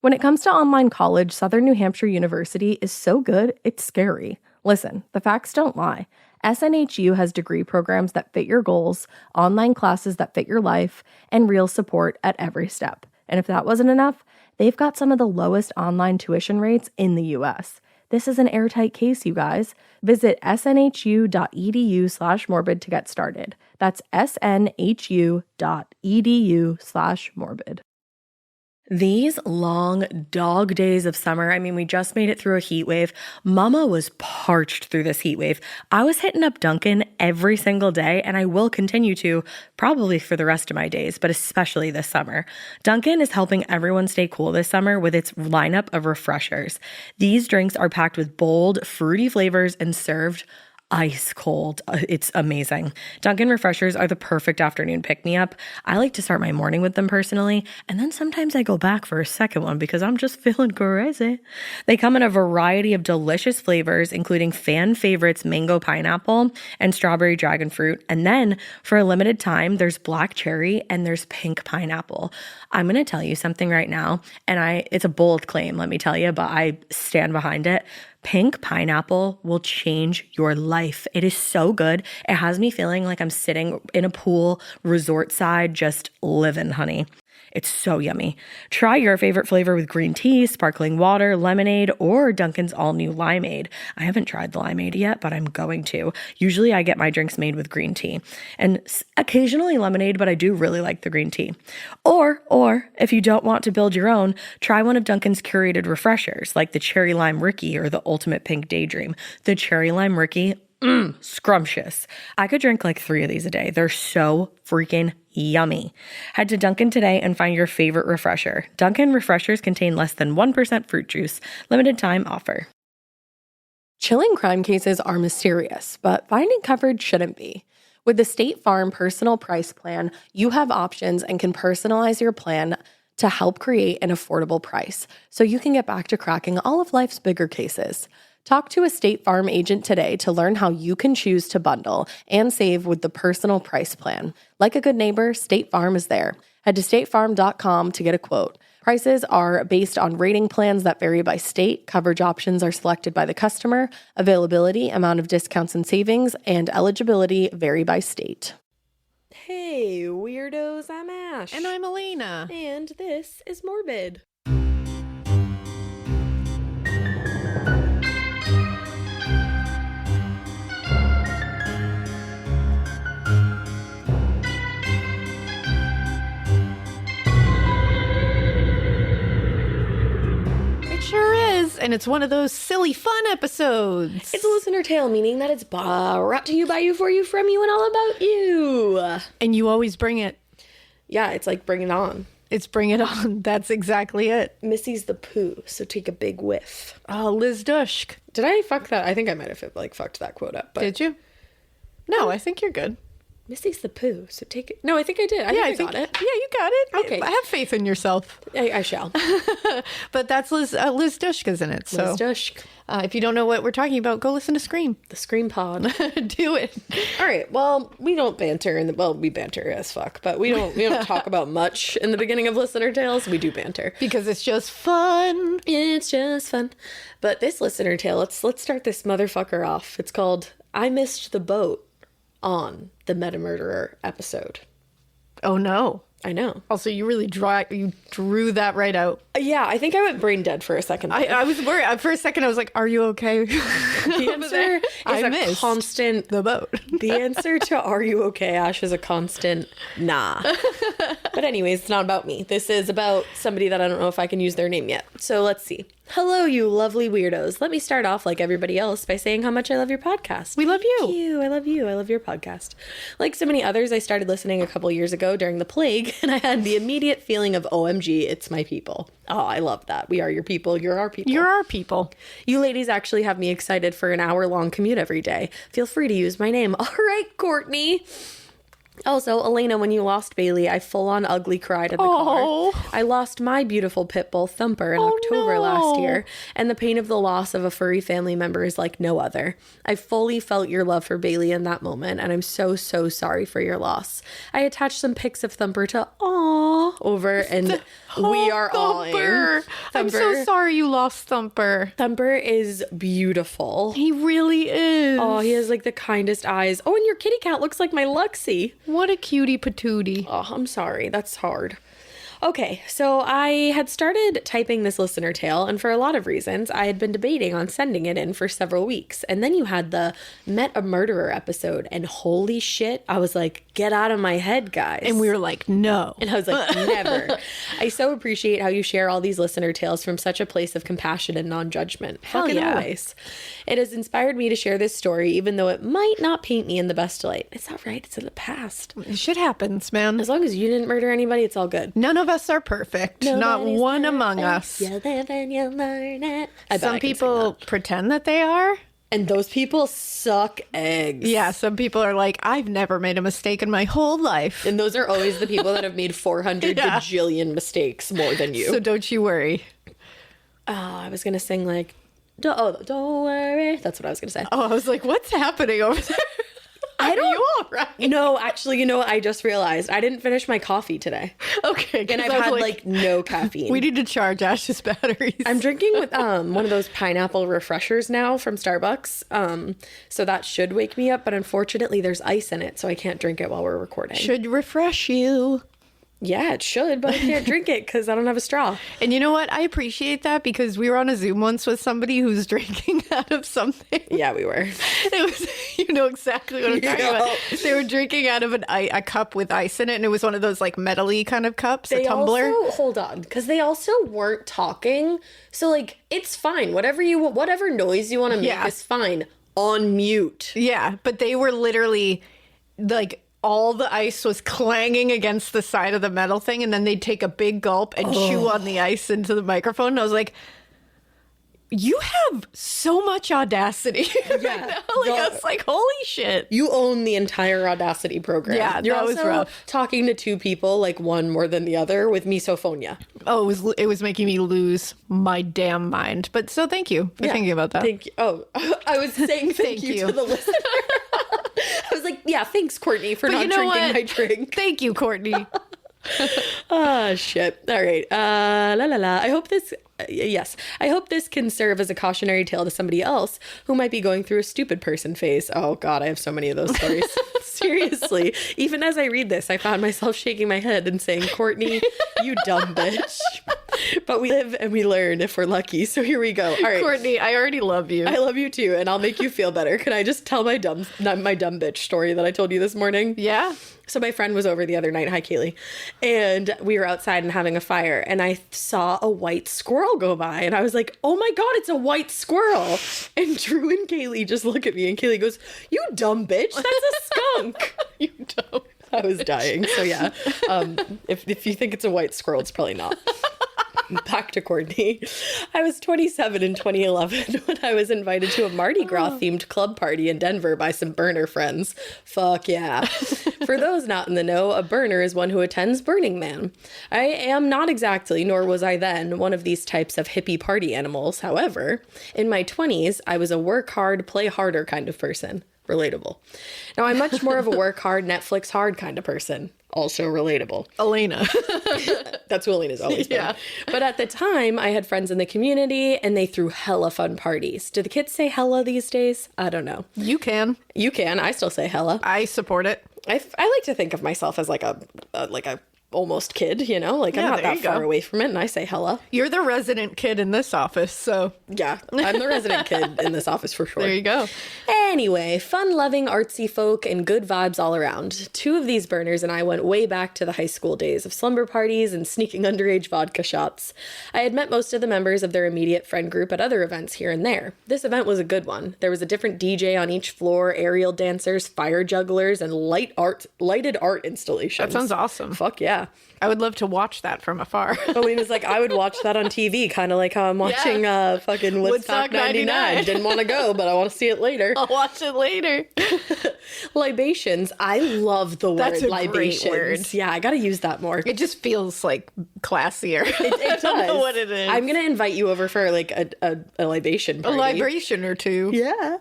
When it comes to online college, Southern New Hampshire University is so good, it's scary. Listen, the facts don't lie. SNHU has degree programs that fit your goals, online classes that fit your life, and real support at every step. And if that wasn't enough, they've got some of the lowest online tuition rates in the U.S. This is an airtight case, you guys. Visit snhu.edu/morbid to get started. That's snhu.edu/morbid. These long dog days of summer, I mean, we just made it through a heat wave. Mama was parched through this heat wave. I was hitting up Dunkin' every single day, and I will continue to, probably for the rest of my days, but especially this summer. Dunkin' is helping everyone stay cool this summer with its lineup of refreshers. These drinks are packed with bold, fruity flavors and served ice cold. It's amazing. Dunkin' refreshers are the perfect afternoon pick-me-up. I like to start my morning with them personally, and then sometimes I go back for a second one because I'm just feeling crazy. They come in a variety of delicious flavors, including fan favorites mango pineapple and strawberry dragon fruit. And then for a limited time, there's black cherry and there's pink pineapple. I'm going to tell you something right now, and it's a bold claim, let me tell you, but I stand behind it. Pink pineapple will change your life. It is so good. It has me feeling like I'm sitting in a pool, resort side, just living, honey. It's so yummy. Try your favorite flavor with green tea, sparkling water, lemonade, or Dunkin's all-new limeade. I haven't tried the limeade yet, but I'm going to. Usually I get my drinks made with green tea and occasionally lemonade, but I do really like the green tea. Or if you don't want to build your own, try one of Dunkin's curated refreshers like the Cherry Lime Ricky or the Ultimate Pink Daydream. The Cherry Lime Ricky, scrumptious. I could drink like 3 of these a day. They're so freaking yummy. Head to Dunkin' today and find your favorite refresher. Dunkin' refreshers contain less than 1% fruit juice. Limited time offer. Chilling crime cases are mysterious, but finding coverage shouldn't be. With the State Farm Personal Price Plan, you have options and can personalize your plan to help create an affordable price so you can get back to cracking all of life's bigger cases. Talk to a State Farm agent today to learn how you can choose to bundle and save with the Personal Price Plan. Like a good neighbor, State Farm is there. Head to statefarm.com to get a quote. Prices are based on rating plans that vary by state. Coverage options are selected by the customer. Availability, amount of discounts and savings, and eligibility vary by state. Hey, weirdos, I'm Ash. And I'm Alaina. And this is Morbid. And it's one of those silly fun episodes. It's a listener tale, meaning that it's brought to you by you, for you, from you, and all about you. And you always bring it. Yeah, it's like bring it on. It's bring it on. That's exactly it. Missy's the poo, so take a big whiff. Oh, Liz Dushk. Did I fuck that? I think I might have fucked that quote up. But did you? No, I think you're good. Missy's the poo, so take it. No, I think I did. I think I got it. Yeah, you got it. Okay. I have faith in yourself. I shall. But that's Liz Dushka's in it. So Liz Dushk. If you don't know what we're talking about, go listen to Scream. The Scream Pod. Do it. All right. Well, we don't banter we banter as fuck, but we don't talk about much in the beginning of listener tales. We do banter because it's just fun. It's just fun. But this listener tale, let's start this motherfucker off. It's called I Missed the Boat on the Meta Murderer episode. Oh no. I know. Also, you really drew that right out. Yeah, I think I went brain dead for a second. I was worried. For a second, I was like, are you okay? The answer is a constant... The boat. The answer to are you okay, Ash, is a constant nah. But anyways, it's not about me. This is about somebody that I don't know if I can use their name yet. So let's see. Hello, you lovely weirdos. Let me start off like everybody else by saying how much I love your podcast. We love you. Thank you. I love you. I love your podcast. Like so many others, I started listening a couple years ago during the plague, and I had the immediate feeling of OMG, it's my people. Oh, I love that. We are your people. You're our people. You're our people. You ladies actually have me excited for an hour-long commute every day. Feel free to use my name. All right, Courtney. Also, Alaina, when you lost Bailey, I full-on ugly cried in the car. I lost my beautiful pit bull Thumper in October last year, and the pain of the loss of a furry family member is like no other. I fully felt your love for Bailey in that moment, and I'm so, so sorry for your loss. I attached some pics of Thumper to over, and We are all in. Thumper. I'm so sorry you lost Thumper. Thumper is beautiful. He really is. Oh, he has like the kindest eyes. Oh, and your kitty cat looks like my Luxie. What a cutie patootie. Oh, I'm sorry. That's hard. Okay, so I had started typing this listener tale, and for a lot of reasons, I had been debating on sending it in for several weeks. And then you had the Met a Murderer episode, and holy shit, I was like, get out of my head, guys. And we were like, no. And I was like, never. I so appreciate how you share all these listener tales from such a place of compassion and non-judgment. Fucking always. It has inspired me to share this story, even though it might not paint me in the best light. It's all right. It's in the past. Shit happens, man. As long as you didn't murder anybody, it's all good. None of us are perfect. Not one among us. You live and you learn it. Some people pretend that they are. And those people suck eggs. Yeah, some people are like, I've never made a mistake in my whole life. And those are always the people that have made 400 bajillion mistakes more than you. So don't you worry. Oh, I was going to sing like, don't worry. That's what I was going to say. Oh, I was like, what's happening over there? Are you all right? No, actually, you know what? I just realized I didn't finish my coffee today. Okay. And I've had like no caffeine. We need to charge Ash's batteries. I'm drinking with one of those pineapple refreshers now from Starbucks. So that should wake me up. But unfortunately, there's ice in it. So I can't drink it while we're recording. Should refresh you. Yeah, it should, but I can't drink it because I don't have a straw. And you know what? I appreciate that because we were on a Zoom once with somebody who's drinking out of something. Yeah, we were. It was, you know exactly what I'm talking about. They were drinking out of a cup with ice in it, and it was one of those like metally kind of cups, a tumbler. Hold on, because they also weren't talking. So like, it's fine. Whatever noise you want to make is fine. On mute. Yeah, but they were literally like, all the ice was clanging against the side of the metal thing, and then they'd take a big gulp and chew on the ice into the microphone. And I was like, you have so much audacity. Yeah. I was like, holy shit. You own the entire Audacity program. Yeah, You're that was also rough. talking to two people, like one more than the other, with misophonia. Oh, it was making me lose my damn mind. But so thank you for thinking about that. Thank you. Oh, I was saying thank you to the listener. I was like, yeah, thanks, Courtney, for not drinking my drink. Thank you, Courtney. Oh, shit. All right. I hope this... yes. I hope this can serve as a cautionary tale to somebody else who might be going through a stupid person phase. Oh, God, I have so many of those stories. Seriously. Even as I read this, I found myself shaking my head and saying, Courtney, you dumb bitch. But we live and we learn if we're lucky. So here we go. All right. Courtney, I already love you. I love you too, and I'll make you feel better. Can I just tell my dumb bitch story that I told you this morning? Yeah. So my friend was over the other night. Hi, Kelley. And we were outside and having a fire, and I saw a white squirrel go by, and I was like, oh my God, it's a white squirrel. And Drew and Kelley just look at me, and Kelley goes, you dumb bitch, that's a skunk. You dumb. I was dying. So yeah, if you think it's a white squirrel, it's probably not. Back to Courtney. I was 27 in 2011 when I was invited to a Mardi Gras themed club party in Denver by some burner friends. Fuck yeah. For those not in the know, a burner is one who attends Burning Man. I am not exactly, nor was I then, one of these types of hippie party animals. However, in my 20s, I was a work hard, play harder kind of person. Relatable. Now, I'm much more of a work hard, Netflix hard kind of person. Also relatable. Alaina. That's who Alaina's always been. Yeah. But at the time, I had friends in the community, and they threw hella fun parties. Do the kids say hella these days? I don't know. You can. You can. I still say hella. I support it. I like to think of myself as like a almost kid, you know? Like, I'm not that far away from it, and I say hella. You're the resident kid in this office, so... Yeah, I'm the resident kid in this office for sure. There you go. Anyway, fun-loving, artsy folk and good vibes all around. Two of these burners and I went way back to the high school days of slumber parties and sneaking underage vodka shots. I had met most of the members of their immediate friend group at other events here and there. This event was a good one. There was a different DJ on each floor, aerial dancers, fire jugglers, and lighted art installations. That sounds awesome. Fuck yeah. I would love to watch that from afar. Alaina's like, I would watch that on TV, kind of like how I'm watching fucking Woodstock 99. Didn't want to go, but I want to see it later. I'll watch watch it later. Libations. I love the word That's a libations. great word. Yeah, I gotta use that more. It just feels like classier. It I don't know does. what it is. I'm gonna invite you over for like a libation A party. libation or two. Yeah.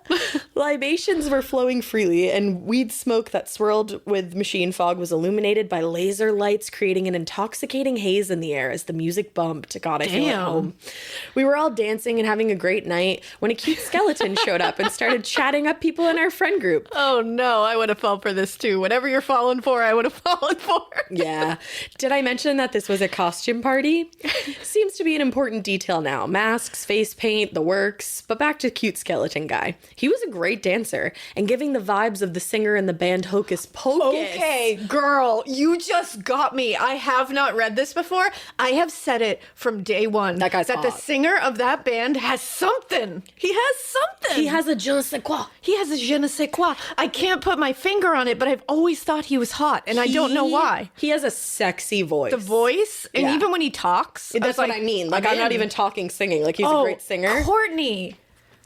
Libations were flowing freely, and weed smoke that swirled with machine fog was illuminated by laser lights, creating an intoxicating haze in the air as the music bumped. God, I feel at home. We were all dancing and having a great night when a cute skeleton showed up and started chatting up people in our friend group. Oh no, I would have fell for this too. Whatever you're falling for, I would have fallen for. Yeah. Did I mention that this was a costume party? Seems to be an important detail now. Masks, face paint, the works. But back to cute skeleton guy. He was a great dancer and giving the vibes of the singer in the band Hocus Pocus. Okay, girl, you just got me. I have not read this before. I have said it from day one. That guy's the hot. singer of that band has something. He has something. He has a je ne sais quoi. He has a je ne sais quoi. I can't put my finger on it, but I've always thought he was hot, and I don't know why. He has a sexy voice. The voice, and Yeah. even when he talks, That's what I mean. Like, I'm not even talking singing. Like, he's a great singer. Courtney.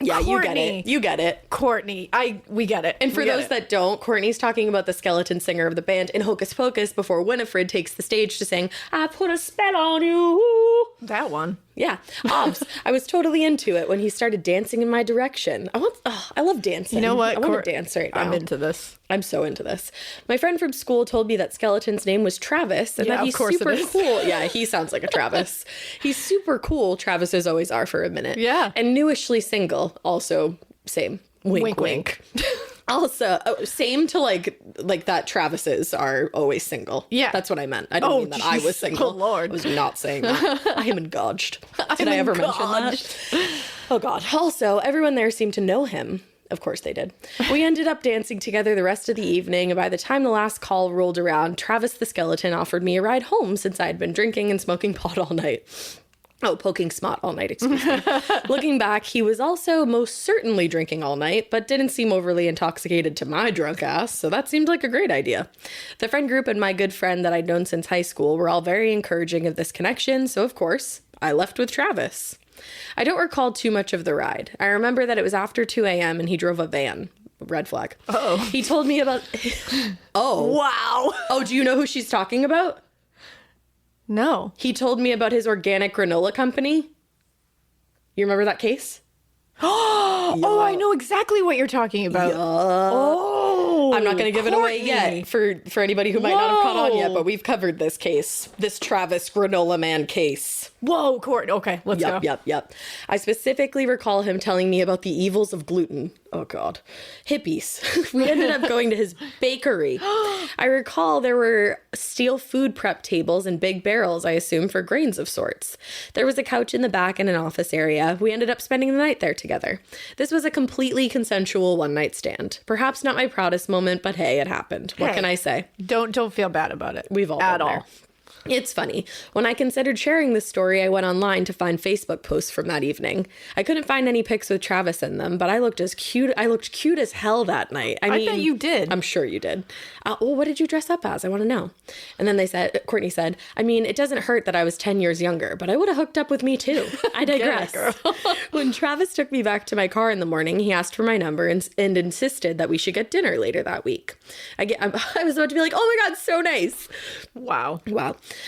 Yeah, you get Courtney. it. You get it. Courtney. We get it. And for those that don't, Courtney's talking about the skeleton singer of the band in Hocus Pocus before Winifred takes the stage to sing, I put a spell on you. That one. Yeah. Obs. I was totally into it when he started dancing in my direction. I love dancing. You know what? I want to dance right now. I'm into this. I'm so into this. My friend from school told me that Skeleton's name was Travis and Yeah, that he's of course super it is. cool. Yeah, he sounds like a Travis. He's super cool. Travises always are for a minute. Yeah. And newishly single. Also, same. Wink, Wink, wink. Also, same to like that Travises are always single. Yeah. That's what I meant. I didn't mean that I was jeez. single. Oh, Lord. I was not saying that. I am engaged. Did I ever mention that? Oh, God. Also, everyone there seemed to know him. Of course they did. We ended up dancing together the rest of the evening, and by the time the last call rolled around, Travis the skeleton offered me a ride home since I had been drinking and smoking pot all night. Oh, poking smut all night, excuse me. Looking back, he was also most certainly drinking all night, but didn't seem overly intoxicated to my drunk ass, so that seemed like a great idea. The friend group and my good friend that I'd known since high school were all very encouraging of this connection, so of course, I left with Travis. I don't recall too much of the ride. I remember that it was after 2 a.m. and he drove a van. Red flag. Oh. He told me about... Oh. Wow. Oh, do you know who she's talking about? No. He told me about his organic granola company. You remember that case? Oh, I know exactly what you're talking about. Oh, I'm not going to give it away yet for anybody who might not have caught on yet, but we've covered this case, this Travis Granola Man case. Whoa, Court. Okay, let's go. Yep. I specifically recall him telling me about the evils of gluten. Oh, God. Hippies. We ended up going to his bakery. I recall there were steel food prep tables and big barrels, I assume, for grains of sorts. There was a couch in the back and an office area. We ended up spending the night there together. This was a completely consensual one-night stand. Perhaps not my proudest moment, but hey, it happened. What can I say? Don't feel bad about it. We've all been there. It's funny. When I considered sharing this story, I went online to find Facebook posts from that evening. I couldn't find any pics with Travis in them, but I looked cute as hell that night. I mean, bet you did. I'm sure you did. Well, what did you dress up as? I want to know. And then Courtney said, I mean, it doesn't hurt that I was 10 years younger, but I would have hooked up with me too. I digress. When Travis took me back to my car in the morning, he asked for my number and insisted that we should get dinner later that week. I was about to be like, oh my God, so nice. Wow.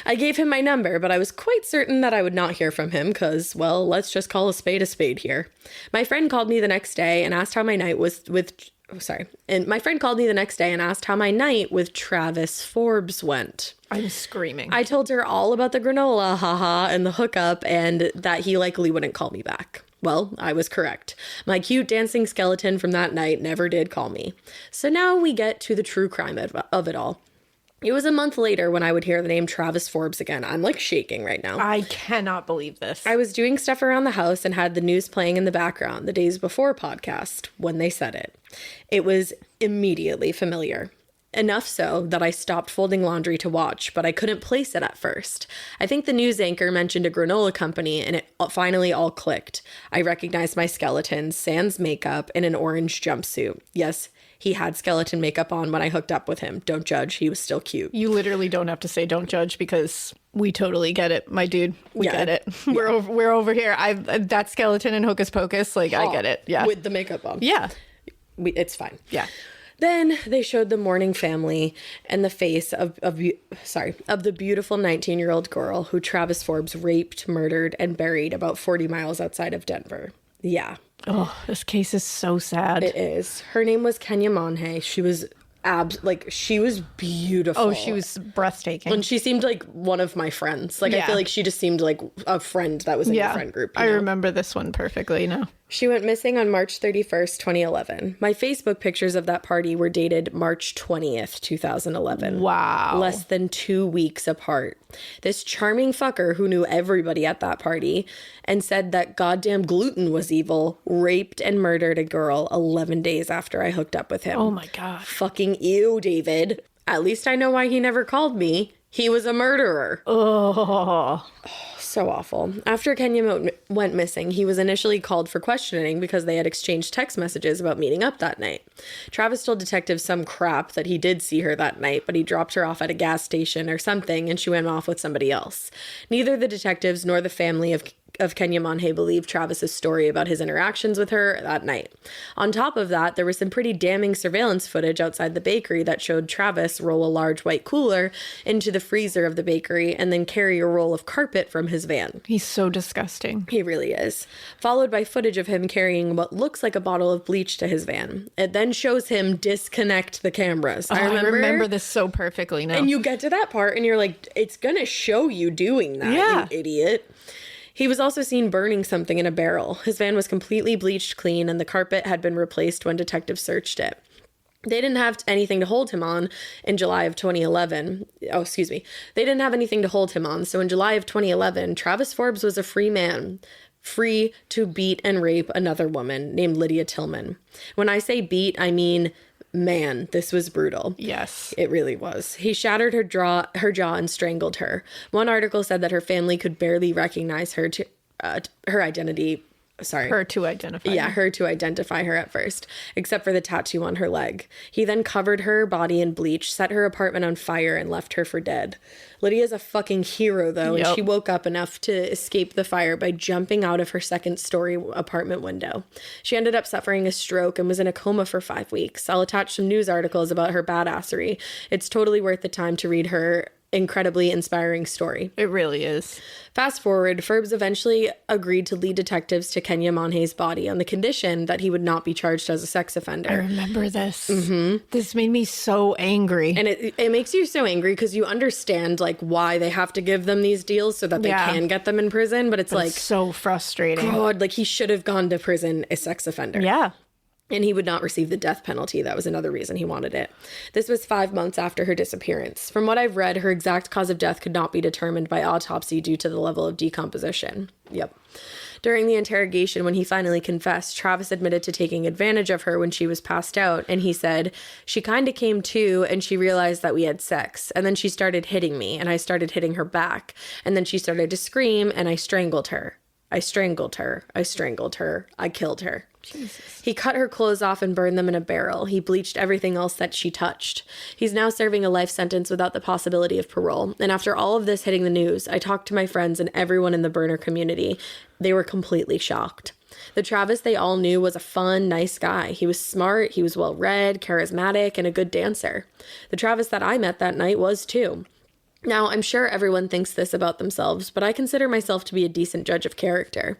I gave him my number, but I was quite certain that I would not hear from him because, well, let's just call a spade here. My friend called me the next day and asked how my night was how my night with Travis Forbes went. I'm screaming. I told her all about the granola, haha, and the hookup, and that he likely wouldn't call me back. Well, I was correct. My cute dancing skeleton from that night never did call me. So now we get to the true crime of it all. It was a month later when I would hear the name Travis Forbes again. I'm like shaking right now. I cannot believe this. I was doing stuff around the house and had the news playing in the background, the Days Before podcast, when they said it. It was immediately familiar. Enough so that I stopped folding laundry to watch, but I couldn't place it at first. I think the news anchor mentioned a granola company, and it finally all clicked. I recognized my skeleton, sans makeup, in an orange jumpsuit. Yes, he had skeleton makeup on when I hooked up with him. Don't judge. He was still cute. You literally don't have to say don't judge because we totally get it, my dude. We get it. Yeah. We're over here. That skeleton in Hocus Pocus, like, I get it. Yeah. With the makeup on. Yeah. it's fine. Yeah. Then they showed the mourning family and the face of the beautiful 19-year-old girl who Travis Forbes raped, murdered, and buried about 40 miles outside of Denver. Yeah. Oh, this case is so sad. It is. Her name was Kenya Monhe. She was she was beautiful. Oh, she was breathtaking. And she seemed like one of my friends. Like, I feel like she just seemed like a friend that was in your friend group. I remember this one perfectly now. She went missing on March 31st, 2011. My Facebook pictures of that party were dated March 20th, 2011. Wow. Less than 2 weeks apart. This charming fucker who knew everybody at that party and said that goddamn gluten was evil, raped and murdered a girl 11 days after I hooked up with him. Oh my God. Fucking ew, David. At least I know why he never called me. He was a murderer. Oh. So awful. After Kenya went missing, he was initially called for questioning because they had exchanged text messages about meeting up that night. Travis told detectives some crap that he did see her that night, but he dropped her off at a gas station or something and she went off with somebody else. Neither the detectives nor the family of Kenya Monhe believed Travis's story about his interactions with her that night. On top of that, there was some pretty damning surveillance footage outside the bakery that showed Travis roll a large white cooler into the freezer of the bakery and then carry a roll of carpet from his van. He's so disgusting. He really is. Followed by footage of him carrying what looks like a bottle of bleach to his van. It then shows him disconnect the cameras. I remember this so perfectly now. And you get to that part and you're like, it's gonna show you doing that, you idiot. He was also seen burning something in a barrel. His van was completely bleached clean and the carpet had been replaced when detectives searched it. They didn't have anything to hold him on in July of 2011. Oh, excuse me. They didn't have anything to hold him on. So in July of 2011, Travis Forbes was a free man, free to beat and rape another woman named Lydia Tillman. When I say beat, I mean, man, this was brutal. Yes. It really was. He shattered her jaw and strangled her. One article said that her family could barely recognize her identity. Her to identify. Yeah, her to identify her at first, except for the tattoo on her leg. He then covered her body in bleach, set her apartment on fire, and left her for dead. Lydia's a fucking hero, though, and she woke up enough to escape the fire by jumping out of her second-story apartment window. She ended up suffering a stroke and was in a coma for 5 weeks. I'll attach some news articles about her badassery. It's totally worth the time to read her incredibly inspiring story. It really is. Fast forward, Forbes eventually agreed to lead detectives to Kenya Monhe's body on the condition that he would not be charged as a sex offender. I remember this. Mm-hmm. This made me so angry. And it makes you so angry because you understand like why they have to give them these deals so that they can get them in prison. But it's so frustrating. God, like he should have gone to prison a sex offender. Yeah. And he would not receive the death penalty. That was another reason he wanted it. This was 5 months after her disappearance. From what I've read, her exact cause of death could not be determined by autopsy due to the level of decomposition. Yep. During the interrogation, when he finally confessed, Travis admitted to taking advantage of her when she was passed out. And he said, she kind of came to and she realized that we had sex. And then she started hitting me and I started hitting her back. And then she started to scream and I strangled her. I strangled her. I strangled her. I killed her. Jesus. He cut her clothes off and burned them in a barrel. He bleached everything else that she touched. He's now serving a life sentence without the possibility of parole. And after all of this hitting the news, I talked to my friends and everyone in the burner community. They were completely shocked. The Travis they all knew was a fun, nice guy. He was smart, he was well-read, charismatic, and a good dancer. The Travis that I met that night was too. Now, I'm sure everyone thinks this about themselves, but I consider myself to be a decent judge of character.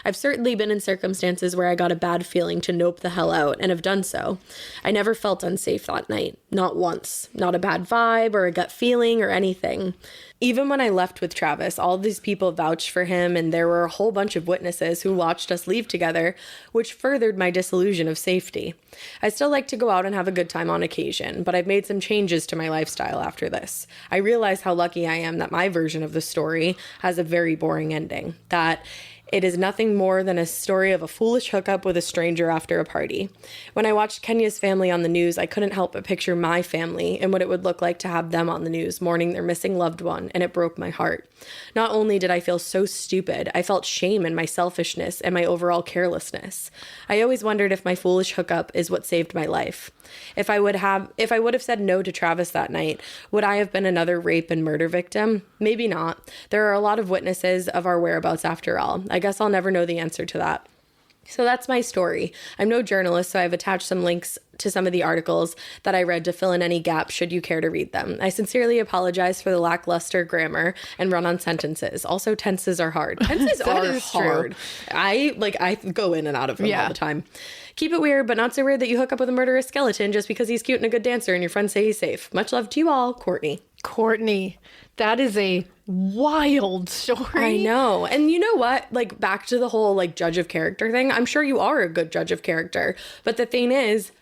I've certainly been in circumstances where I got a bad feeling to nope the hell out, and have done so. I never felt unsafe that night. Not once. Not a bad vibe or a gut feeling or anything. Even when I left with Travis, all these people vouched for him, and there were a whole bunch of witnesses who watched us leave together, which furthered my disillusion of safety. I still like to go out and have a good time on occasion, but I've made some changes to my lifestyle after this. I realize how lucky I am that my version of the story has a very boring ending. That it is nothing more than a story of a foolish hookup with a stranger after a party. When I watched Kenya's family on the news, I couldn't help but picture my family and what it would look like to have them on the news mourning their missing loved one, and it broke my heart. Not only did I feel so stupid, I felt shame in my selfishness and my overall carelessness. I always wondered if my foolish hookup is what saved my life. If I would have said no to Travis that night, would I have been another rape and murder victim? Maybe not. There are a lot of witnesses of our whereabouts after all. I guess I'll never know the answer to that. So that's my story. I'm no journalist, so I've attached some links to some of the articles that I read to fill in any gaps should you care to read them. I sincerely apologize for the lackluster grammar and run-on sentences. Also, tenses are hard. Tenses are hard. I go in and out of them all the time. Keep it weird, but not so weird that you hook up with a murderous skeleton just because he's cute and a good dancer and your friends say he's safe. Much love to you all, Courtney. Courtney, that is a wild story. I know. And you know what? Like, back to the whole, like, judge of character thing. I'm sure you are a good judge of character. But the thing is,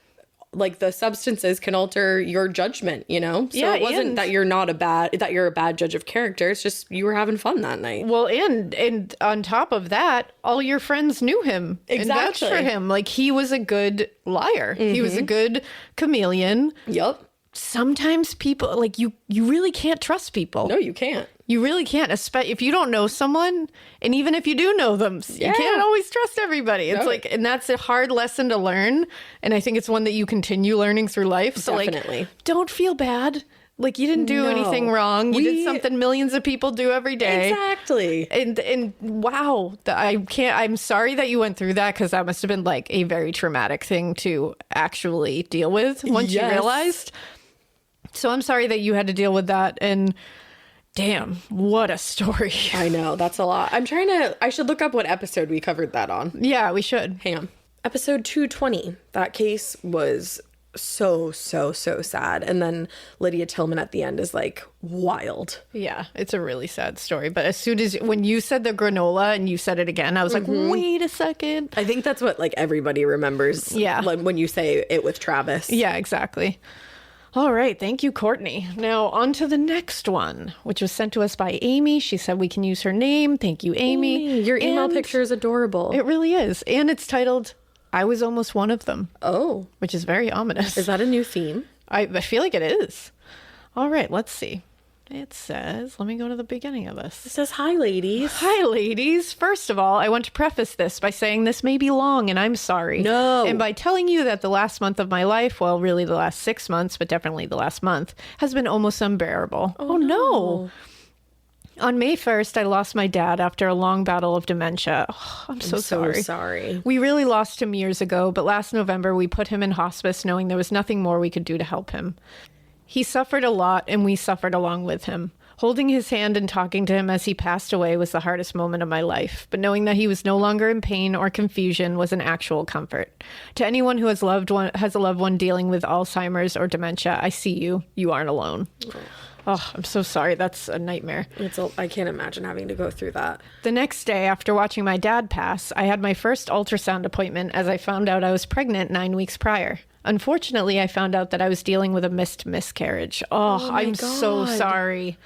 like, the substances can alter your judgment, you know? So it wasn't that you're a bad judge of character. It's just you were having fun that night. Well, and on top of that, all your friends knew him. Exactly. And vouched for him. Like, he was a good liar. Mm-hmm. He was a good chameleon. Yep. Sometimes people, like, you really can't trust people. No, you can't. You really can't, especially if you don't know someone, and even if you do know them, you can't always trust everybody. It's like, and that's a hard lesson to learn, and I think it's one that you continue learning through life. So, definitely. Like, don't feel bad. Like, you didn't do anything wrong. You did something millions of people do every day. Exactly. And wow, I'm sorry that you went through that, because that must have been like a very traumatic thing to actually deal with once you realized. So I'm sorry that you had to deal with that, and damn, what a story. I know, that's a lot. I should look up what episode we covered that on. Yeah, we should. Hang on. Episode 220. That case was so sad. And then Lydia Tillman at the end is like wild. Yeah, it's a really sad story. But as soon as, when you said the granola and you said it again, I was like, wait a second. I think that's what like everybody remembers. Yeah. When you say it with Travis. Yeah, exactly. All right. Thank you, Courtney. Now on to the next one, which was sent to us by Amy. She said we can use her name. Thank you, Amy. Your email picture is adorable. It really is. And it's titled, I Was Almost One of Them. Oh. Which is very ominous. Is that a new theme? I feel like it is. All right. Let's see. It says, let me go to the beginning of this. It says, hi, ladies. Hi, ladies. First of all, I want to preface this by saying this may be long and I'm sorry. No. And by telling you that the last month of my life, well, really the last 6 months, but definitely the last month, has been almost unbearable. Oh no. On May 1st, I lost my dad after a long battle of dementia. Oh, I'm so sorry. We really lost him years ago, but last November we put him in hospice knowing there was nothing more we could do to help him. He suffered a lot, and we suffered along with him. Holding his hand and talking to him as he passed away was the hardest moment of my life, but knowing that he was no longer in pain or confusion was an actual comfort. To anyone who has a loved one dealing with Alzheimer's or dementia, I see you. You aren't alone. Oh, I'm so sorry. That's a nightmare. I can't imagine having to go through that. The next day, after watching my dad pass, I had my first ultrasound appointment as I found out I was pregnant 9 weeks prior. Unfortunately, I found out that I was dealing with a miscarriage. Oh I'm so sorry.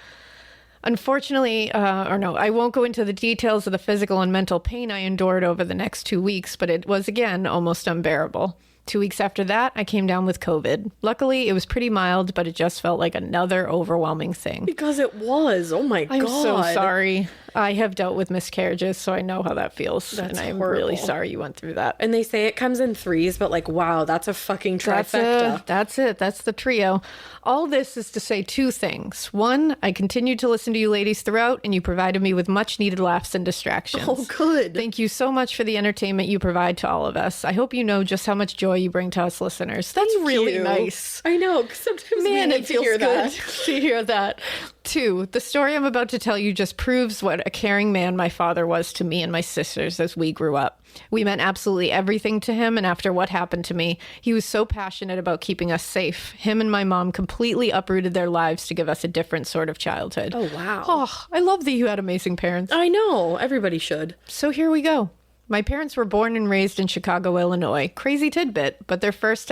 Unfortunately, I won't go into the details of the physical and mental pain I endured over the next 2 weeks, but it was, again, almost unbearable. 2 weeks after that, I came down with COVID. Luckily, it was pretty mild, but it just felt like another overwhelming thing. Because it was. Oh my God. I'm so sorry. I have dealt with miscarriages, so I know how that feels. That's and I'm horrible. really sorry you went through that. And they say it comes in threes, but like, wow, that's a fucking trifecta. That's it. That's the trio. All this is to say two things. One, I continued to listen to you ladies throughout, and you provided me with much needed laughs and distractions. Oh, good. Thank you so much for the entertainment you provide to all of us. I hope you know just how much joy you bring to us listeners. That's really nice. I know, because sometimes Man, we it need to feels hear good that. to hear that. 2, the story I'm about to tell you just proves what a caring man my father was to me and my sisters as we grew up. We meant absolutely everything to him, and after what happened to me, he was so passionate about keeping us safe. Him and my mom completely uprooted their lives to give us a different sort of childhood. Oh, wow. Oh, I love that you had amazing parents. I know. Everybody should. So here we go. My parents were born and raised in Chicago, Illinois. Crazy tidbit, but their first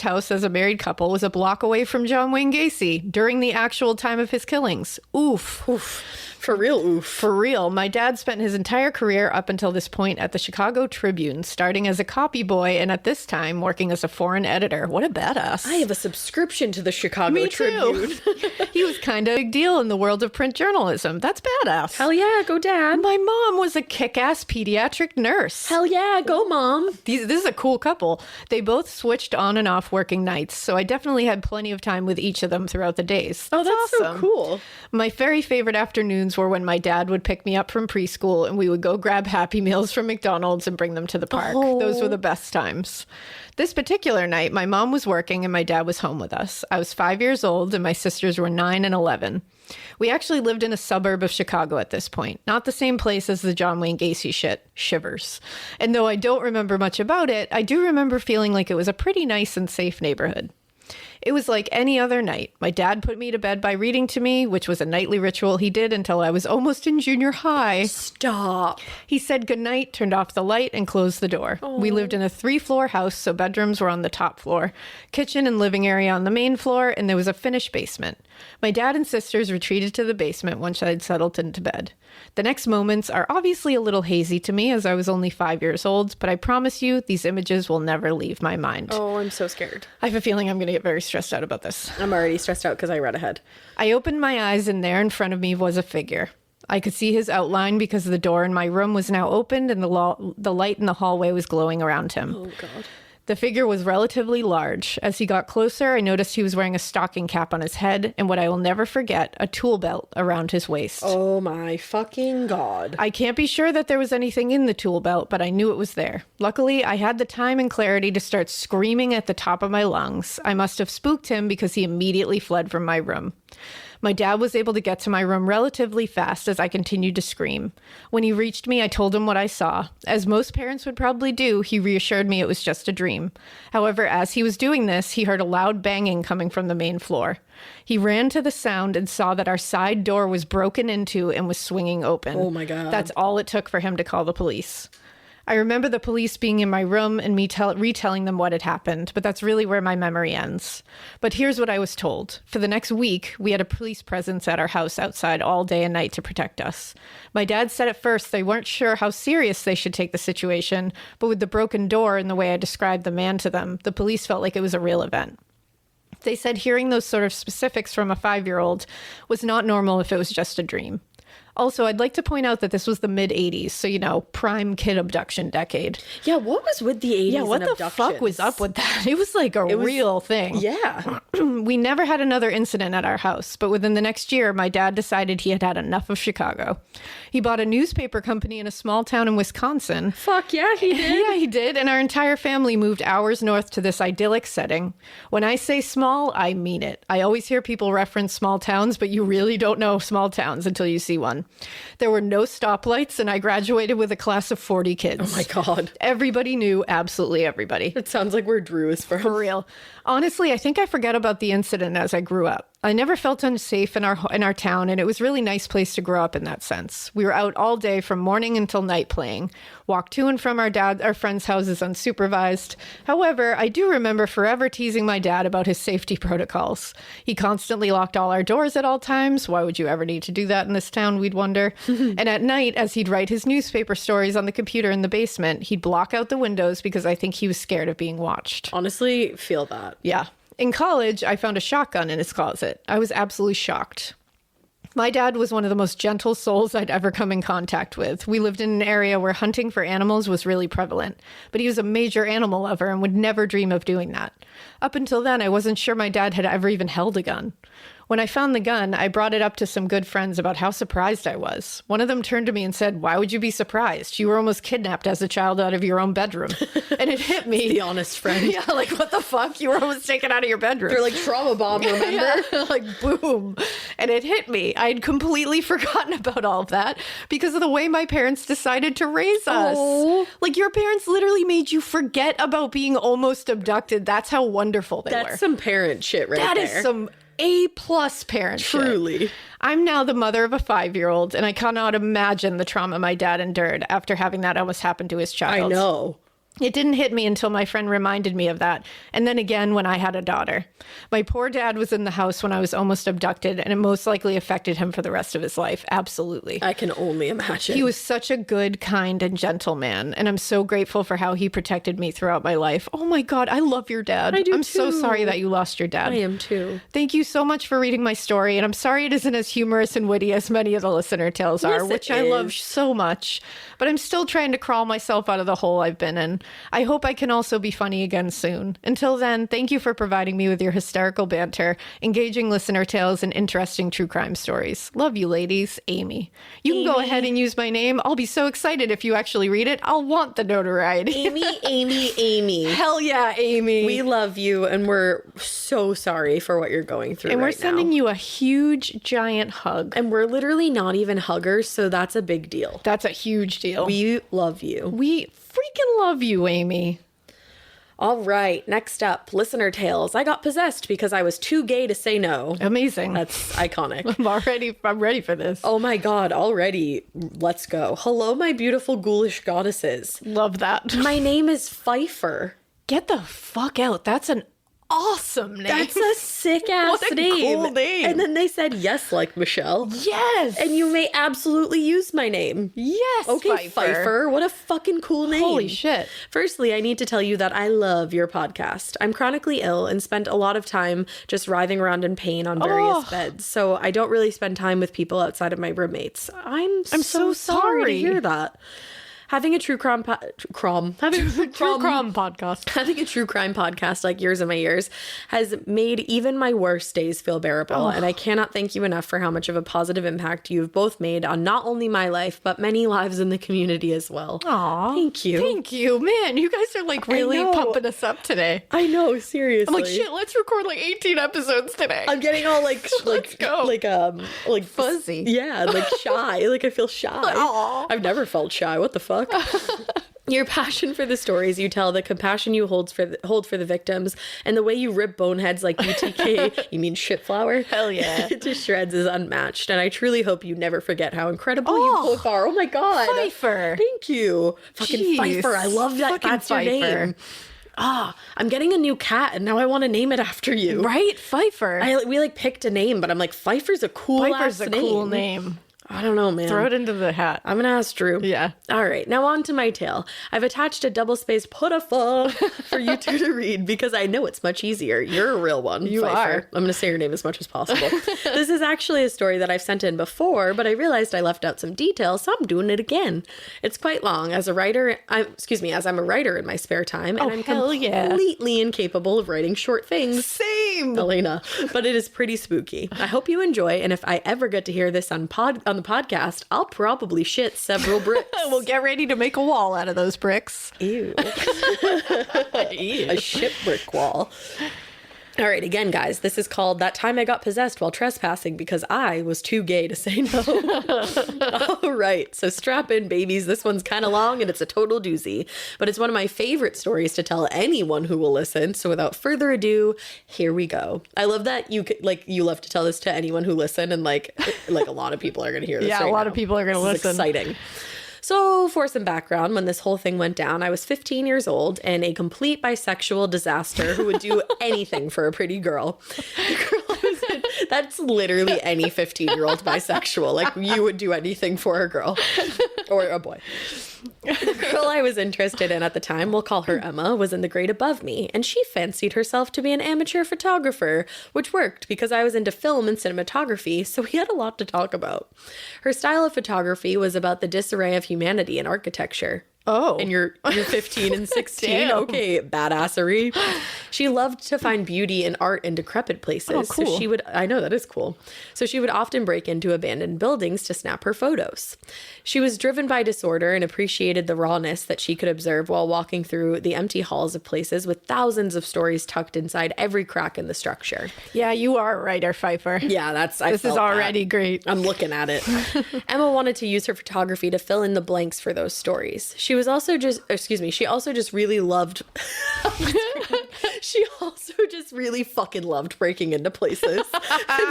house as a married couple was a block away from John Wayne Gacy during the actual time of his killings. Oof. Oof. For real, oof. For real. My dad spent his entire career up until this point at the Chicago Tribune, starting as a copy boy and at this time working as a foreign editor. What a badass. I have a subscription to the Chicago Tribune. He was kind of a big deal in the world of print journalism. That's badass. Hell yeah, go dad. My mom was a kick-ass pediatrician pediatric nurse. Hell yeah, go mom. This is a cool couple. They both switched on and off working nights, so I definitely had plenty of time with each of them throughout the days. Oh, that's awesome. so cool. My very favorite afternoons were when my dad would pick me up from preschool and we would go grab Happy Meals from McDonald's and bring them to the park. Oh. Those were the best times. This particular night, my mom was working and my dad was home with us. I was 5 years old and my sisters were 9 and 11. We actually lived in a suburb of Chicago at this point, not the same place as the John Wayne Gacy shit, Shivers. And though I don't remember much about it, I do remember feeling like it was a pretty nice and safe neighborhood. It was like any other night. My dad put me to bed by reading to me, which was a nightly ritual he did until I was almost in junior high. Stop. He said goodnight, turned off the light, and closed the door. Oh. We lived in a 3-floor house, so bedrooms were on the top floor, kitchen and living area on the main floor, and there was a finished basement. My dad and sisters retreated to the basement once I'd settled into bed. The next moments are obviously a little hazy to me as I was only 5 years old, but I promise you these images will never leave my mind. Oh, I'm so scared. I have a feeling I'm going to get very stressed out about this. I'm already stressed out because I read ahead. I opened my eyes and there in front of me was a figure. I could see his outline because the door in my room was now opened and the light in the hallway was glowing around him. Oh, God. The figure was relatively large. As he got closer, I noticed he was wearing a stocking cap on his head and what I will never forget, a tool belt around his waist. Oh, my fucking God. I can't be sure that there was anything in the tool belt, but I knew it was there. Luckily, I had the time and clarity to start screaming at the top of my lungs. I must have spooked him because he immediately fled from my room. My dad was able to get to my room relatively fast as I continued to scream. When he reached me, I told him what I saw. As most parents would probably do, he reassured me it was just a dream. However, as he was doing this, he heard a loud banging coming from the main floor. He ran to the sound and saw that our side door was broken into and was swinging open. Oh my God. That's all it took for him to call the police. I remember the police being in my room and me retelling them what had happened, but that's really where my memory ends. But here's what I was told. For the next week, we had a police presence at our house outside all day and night to protect us. My dad said at first they weren't sure how serious they should take the situation, but with the broken door and the way I described the man to them, the police felt like it was a real event. They said hearing those sort of specifics from a 5-year-old was not normal if it was just a dream. Also, I'd like to point out that this was the mid-'80s, so, prime kid abduction decade. Yeah, what was with the 80s? Yeah, what and the fuck was up with that? It was like a real thing. Yeah. We never had another incident at our house, but within the next year, my dad decided he had had enough of Chicago. He bought a newspaper company in a small town in Wisconsin. Fuck yeah, he did. Yeah, he did, and our entire family moved hours north to this idyllic setting. When I say small, I mean it. I always hear people reference small towns, but you really don't know small towns until you see one. There were no stoplights, and I graduated with a class of 40 kids. Oh my God. Everybody knew absolutely everybody. It sounds like where Drew is from. For real. Honestly, I think I forgot about the incident as I grew up. I never felt unsafe in our town, and it was a really nice place to grow up in that sense. We were out all day from morning until night playing, walked to and from our friends' houses unsupervised. However, I do remember forever teasing my dad about his safety protocols. He constantly locked all our doors at all times. Why would you ever need to do that in this town, we'd wonder. And at night, as he'd write his newspaper stories on the computer in the basement, he'd block out the windows because I think he was scared of being watched. Honestly, feel that. Yeah. In college, I found a shotgun in his closet. I was absolutely shocked. My dad was one of the most gentle souls I'd ever come in contact with. We lived in an area where hunting for animals was really prevalent, but he was a major animal lover and would never dream of doing that. Up until then, I wasn't sure my dad had ever even held a gun. When I found the gun, I brought it up to some good friends about how surprised I was. One of them turned to me and said, "Why would you be surprised? You were almost kidnapped as a child out of your own bedroom." And it hit me. The honest friend. Yeah, like, what the fuck? You were almost taken out of your bedroom. They're like trauma bomb, remember? Yeah, like, boom. And it hit me. I'd completely forgotten about all of that because of the way my parents decided to raise us. Oh. Like, your parents literally made you forget about being almost abducted. That's how wonderful they were. That's some parent shit right That there. is some A+ parent shit. Truly. I'm now the mother of a 5-year-old, and I cannot imagine the trauma my dad endured after having that almost happen to his child. I know. It didn't hit me until my friend reminded me of that. And then again when I had a daughter. My poor dad was in the house when I was almost abducted, and it most likely affected him for the rest of his life. Absolutely. I can only imagine. He was such a good, kind, and gentle man, and I'm so grateful for how he protected me throughout my life. Oh my God, I love your dad. I do I'm so too. sorry that you lost your dad. I am too. Thank you so much for reading my story, and I'm sorry it isn't as humorous and witty as many of the listener tales are, Yes, it which I love is. so much. But I'm still trying to crawl myself out of the hole I've been in. I hope I can also be funny again soon. Until then, thank you for providing me with your hysterical banter, engaging listener tales, and interesting true crime stories. Love you, ladies. Amy. You can go ahead and use my name. I'll be so excited if you actually read it. I'll want the notoriety. Amy. Hell yeah, Amy. We love you, and we're so sorry for what you're going through and right we're sending now. you a huge, giant hug. And we're literally not even huggers, so that's a big deal. That's a huge deal. We love you. We freaking love you, Amy. All right, next up, listener tales. I got possessed because I was too gay to say no. Amazing. That's iconic. I'm ready for this. Oh my God, already. Let's go. Hello, my beautiful ghoulish goddesses. Love that. My name is Pfeiffer. Get the fuck out. That's an awesome name. That's a sick ass What a name. cool name. And then they said yes, like Michelle. Yes. And you may absolutely use my name. yes, Okay, Pfeiffer. What a fucking cool name. Holy shit. Firstly, I need to tell you that I love your podcast. I'm chronically ill and spent a lot of time just writhing around in pain on various beds. So I don't really spend time with people outside of my roommates. I'm so sorry to sorry. hear that. Having a true crime podcast. Having a true crime podcast like yours in my ears has made even my worst days feel bearable. And I cannot thank you enough for how much of a positive impact you've both made on not only my life, but many lives in the community as well. Aw. Thank you. Thank you. Man, you guys are like really know. pumping us up today. I know, seriously. I'm like, shit, let's record like 18 episodes today. I'm getting all like go. like Fuzzy. Yeah, like shy. Like I feel shy. Aw. I've never felt shy. What the fuck? Your passion for the stories you tell, the compassion you hold for the victims, and the way you rip boneheads like BTK, you mean shit flower? Hell yeah. To shreds is unmatched, and I truly hope you never forget how incredible you both are. Oh my God. Pfeiffer. Thank you. Fucking Jeez. Pfeiffer. I love that. Fucking That's your Pfeiffer. name. I'm getting a new cat, and now I want to name it after you. Right? Pfeiffer. We like picked a name, but I'm like, Pfeiffer's a cool Pfeiffer's ass a cool name. I don't know, man. Throw it into the hat. I'm gonna ask Drew. Yeah. All right, now on to my tale. I've attached a double-spaced put-a-fuck for you two to read because I know it's much easier. You're a real one, You Pfeiffer. are. I'm gonna say your name as much as possible. This is actually a story that I've sent in before, but I realized I left out some details, so I'm doing it again. It's quite long. As I'm a writer in my spare time, and I'm hell yeah. completely incapable of writing short things. Same. Alaina, but it is pretty spooky. I hope you enjoy, and if I ever get to hear this on the podcast, I'll probably shit several bricks. We'll get ready to make a wall out of those bricks. Ew. A shit brick wall. All right, again, guys, this is called That Time I Got Possessed While Trespassing Because I Was Too Gay to Say No. All right, so strap in, babies. This one's kind of long and it's a total doozy, but it's one of my favorite stories to tell anyone who will listen. So without further ado, here we go. I love that you love to tell this to anyone who listen, and like a lot of people are going to hear this. Yeah, right a lot now. of people are going to This is listen. exciting. So, for some background, when this whole thing went down, I was 15 years old and a complete bisexual disaster who would do anything for a pretty girl. That's literally any 15-year-old bisexual. Like, you would do anything for a girl or a boy. The girl I was interested in at the time, we'll call her Emma, was in the grade above me, and she fancied herself to be an amateur photographer, which worked because I was into film and cinematography, so we had a lot to talk about. Her style of photography was about the disarray of humanity in architecture. Oh. And you're 15 and 16. Damn. Okay, badassery. She loved to find beauty in art in decrepit places. Oh, cool. So I know, that is cool. So she would often break into abandoned buildings to snap her photos. She was driven by disorder and appreciated the rawness that she could observe while walking through the empty halls of places with thousands of stories tucked inside every crack in the structure. Yeah, you are a writer, Pfeiffer. Yeah, This is felt already that. great. I'm looking at it. Emma wanted to use her photography to fill in the blanks for those stories. She also just really loved She also just really fucking loved breaking into places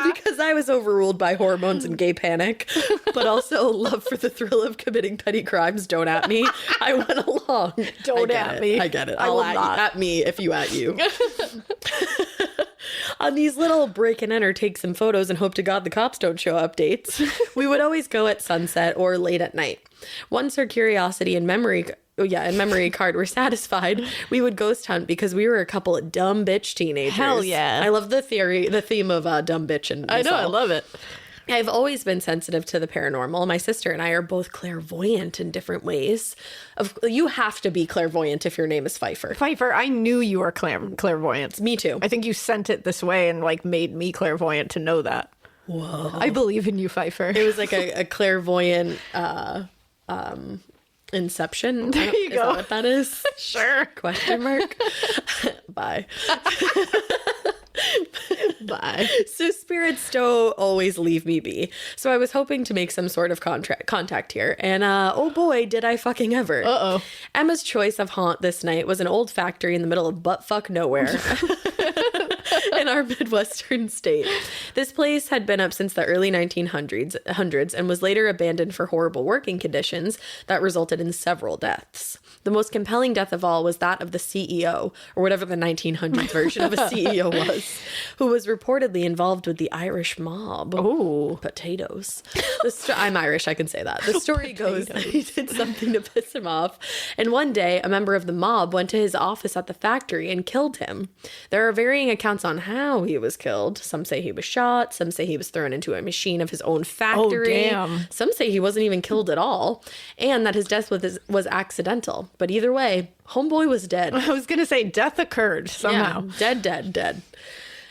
because I was overruled by hormones and gay panic, but also love for the thrill of committing petty crimes. Don't at me. I went along. Don't at me. I get it. I will I'll not. at me if you at you. On these little break and enter, take some photos and hope to God the cops don't show updates, we would always go at sunset or late at night. Once our curiosity and memory card were satisfied, we would ghost hunt because we were a couple of dumb bitch teenagers. Hell yeah. I love the theme of dumb bitch and I know, I love it. I've always been sensitive to the paranormal. My sister and I are both clairvoyant in different ways. You have to be clairvoyant if your name is Pfeiffer. Pfeiffer, I knew you were clairvoyant. Me too. I think you sent it this way and like made me clairvoyant to know that. Whoa. I believe in you, Pfeiffer. It was like a clairvoyant inception. There you Is go. that what that is? Sure. Question mark. Bye. Bye. So spirits don't always leave me be. So I was hoping to make some sort of contact here. And oh boy, did I fucking ever. Uh-oh. Emma's choice of haunt this night was an old factory in the middle of buttfuck nowhere. In our Midwestern state. This place had been up since the early 1900s and was later abandoned for horrible working conditions that resulted in several deaths. The most compelling death of all was that of the CEO, or whatever the 1900s version of a CEO was, who was reportedly involved with the Irish mob. Oh. Potatoes. I'm Irish, I can say that. The story goes that he did something to piss him off, and one day a member of the mob went to his office at the factory and killed him. There are varying accounts on how he was killed. Some say he was shot, some say he was thrown into a machine of his own factory. Oh, damn. Some say he wasn't even killed at all, and that his death was accidental. But either way, homeboy was dead. I was going to say death occurred somehow. Yeah, dead.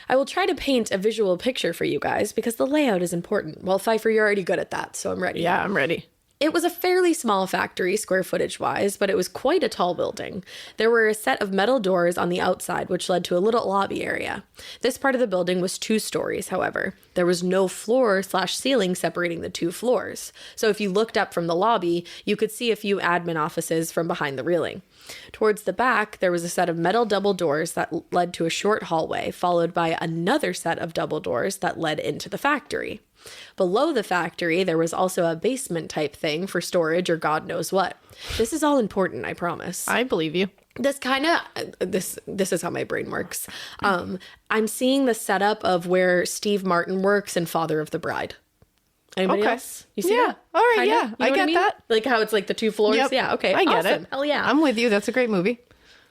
I will try to paint a visual picture for you guys because the layout is important. Well, Pfeiffer, you're already good at that, so I'm ready. Yeah, I'm ready. It was a fairly small factory, square footage wise, but it was quite a tall building. There were a set of metal doors on the outside, which led to a little lobby area. This part of the building was 2 stories, however. There was no floor/ceiling separating the 2 floors. So if you looked up from the lobby, you could see a few admin offices from behind the railing. Towards the back, there was a set of metal double doors that led to a short hallway, followed by another set of double doors that led into the factory. Below the factory, there was also a basement type thing for storage or God knows what. This is all important, I promise. I believe you. This is how my brain works. I'm seeing the setup of where Steve Martin works in Father of the Bride. Anybody Okay. else? You see Yeah. that? All right, Kinda? yeah. You know I what get mean? that. Like how it's like the 2 floors? Yep. Yeah, okay. I get Awesome. it. Hell yeah. I'm with you. That's a great movie.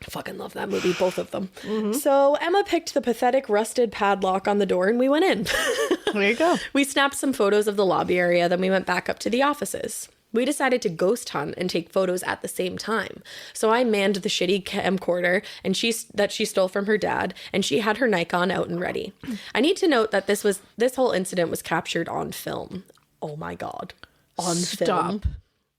I fucking love that movie, both of them. So Emma picked the pathetic rusted padlock on the door and we went in. There you go. We snapped some photos of the lobby area, then we went back up to the offices. We decided to ghost hunt and take photos at the same time. So I manned the shitty camcorder that she stole from her dad, and she had her Nikon out and ready. I need to note that this whole incident was captured on film. Oh my God. On film.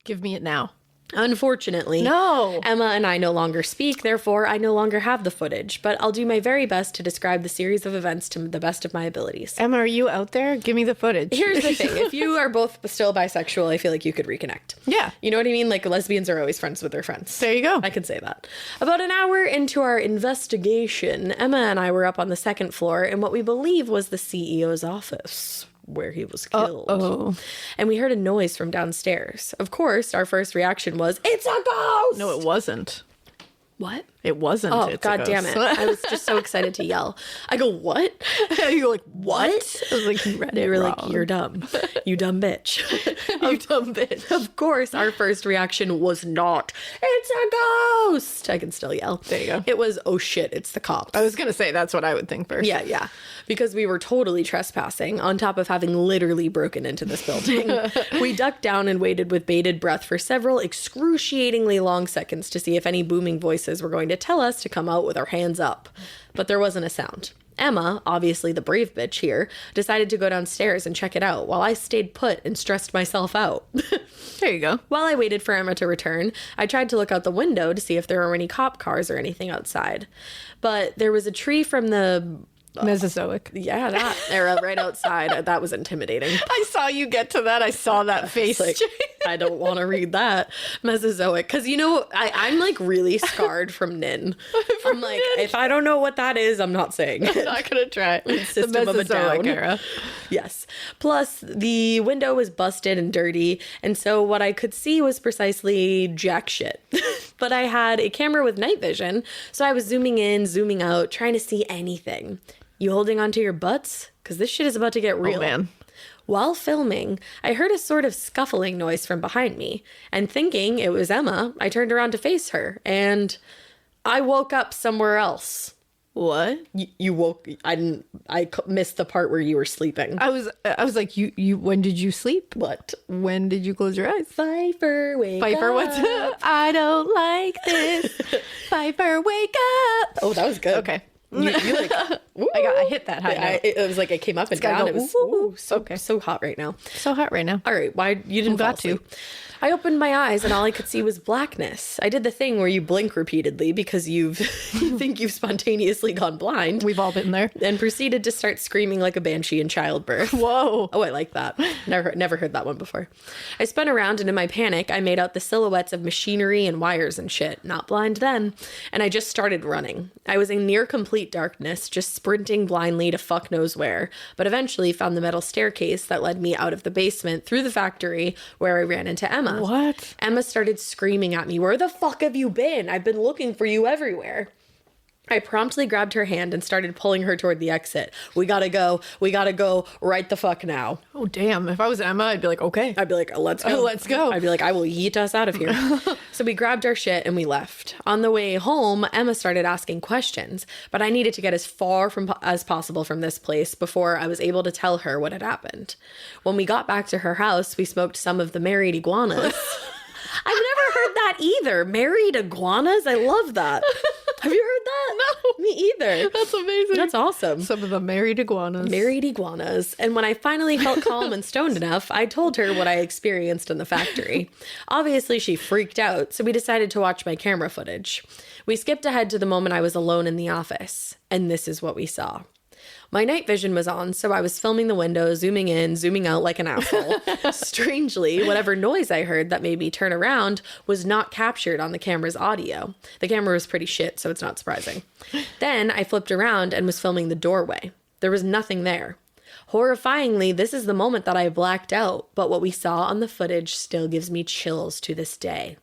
Give me it now. Unfortunately, No. Emma and I no longer speak, therefore I no longer have the footage, but I'll do my very best to describe the series of events to the best of my abilities. Emma, are you out there? Give me the footage. Here's the thing. If you are both still bisexual, I feel like you could reconnect. Yeah. You know what I mean? Like lesbians are always friends with their friends. There you go. I can say that. About an hour into our investigation, Emma and I were up on the 2nd floor in what we believe was the CEO's office, where he was killed. And we heard a noise from downstairs. Of course, our first reaction was, "It's a ghost!" No, it wasn't. What? It wasn't. Oh, It's a God damn it. ghost. I was just so excited to yell. I go, "What?" You're like, what? I was like, you read They it were wrong. like, "You're dumb. You dumb bitch." You dumb bitch. Of course, our first reaction was not, "It's a ghost." I can still yell. There you go. It was, "Oh shit, it's the cops." I was going to say, that's what I would think first. Yeah. Because we were totally trespassing on top of having literally broken into this building. We ducked down and waited with bated breath for several excruciatingly long seconds to see if any booming voices were going to tell us to come out with our hands up. But there wasn't a sound. Emma, obviously the brave bitch here, decided to go downstairs and check it out while I stayed put and stressed myself out. There you go. While I waited for Emma to return, I tried to look out the window to see if there were any cop cars or anything outside. But there was a tree from the Mesozoic. Yeah, that era right outside. That was intimidating. I saw you get to that. I saw that face. Like, I don't want to read that. Mesozoic. Because, I'm like really scarred from Nin. I'm like, if I don't know what that is, I'm not saying it. I'm not going to try. System The of a Mesozoic Down. era. Yes. Plus, the window was busted and dirty. And so what I could see was precisely jack shit. But I had a camera with night vision. So I was zooming in, zooming out, trying to see anything. You holding onto your butts? Because this shit is about to get real. Oh, man. While filming, I heard a sort of scuffling noise from behind me, and thinking it was Emma, I turned around to face her, and I woke up somewhere else. What? You woke... I missed the part where you were sleeping. I was like, you. When did you sleep? What? When did you close your eyes? Pfeiffer, wake Pfeiffer, up. what's up? I don't like this. Pfeiffer, wake up. Oh, that was good. Okay. You like... I hit that high note. It was like it came up and gotta down. go, It was ooh, so hot right now. So hot right now. All right, why you didn't fall got to. asleep. I opened my eyes and all I could see was blackness. I did the thing where you blink repeatedly because you think you've spontaneously gone blind. We've all been there. And proceeded to start screaming like a banshee in childbirth. Whoa. Oh, I like that. Never heard that one before. I spun around and in my panic, I made out the silhouettes of machinery and wires and shit. Not blind then. And I just started running. I was in near complete darkness, just sprinting blindly to fuck knows where, but eventually found the metal staircase that led me out of the basement through the factory where I ran into Emma. What? Emma started screaming at me, "Where the fuck have you been? I've been looking for you everywhere." I promptly grabbed her hand and started pulling her toward the exit. We gotta go right the fuck now. Oh, damn. If I was Emma, I'd be like, okay. I'd be like, let's go. Let's go. I'd be like, I will yeet us out of here. So we grabbed our shit and we left. On the way home, Emma started asking questions, but I needed to get as far as possible from this place before I was able to tell her what had happened. When we got back to her house, we smoked some of the married iguanas. I've never heard that either. Married iguanas? I love that. Have you heard that? No. Me either. That's amazing. That's awesome. Some of the married iguanas. Married iguanas. And when I finally felt calm and stoned enough, I told her what I experienced in the factory. Obviously, she freaked out, so we decided to watch my camera footage. We skipped ahead to the moment I was alone in the office, and this is what we saw. My night vision was on, so I was filming the window, zooming in, zooming out like an asshole. Strangely, whatever noise I heard that made me turn around was not captured on the camera's audio. The camera was pretty shit, so it's not surprising. Then I flipped around and was filming the doorway. There was nothing there. Horrifyingly, this is the moment that I blacked out, but what we saw on the footage still gives me chills to this day.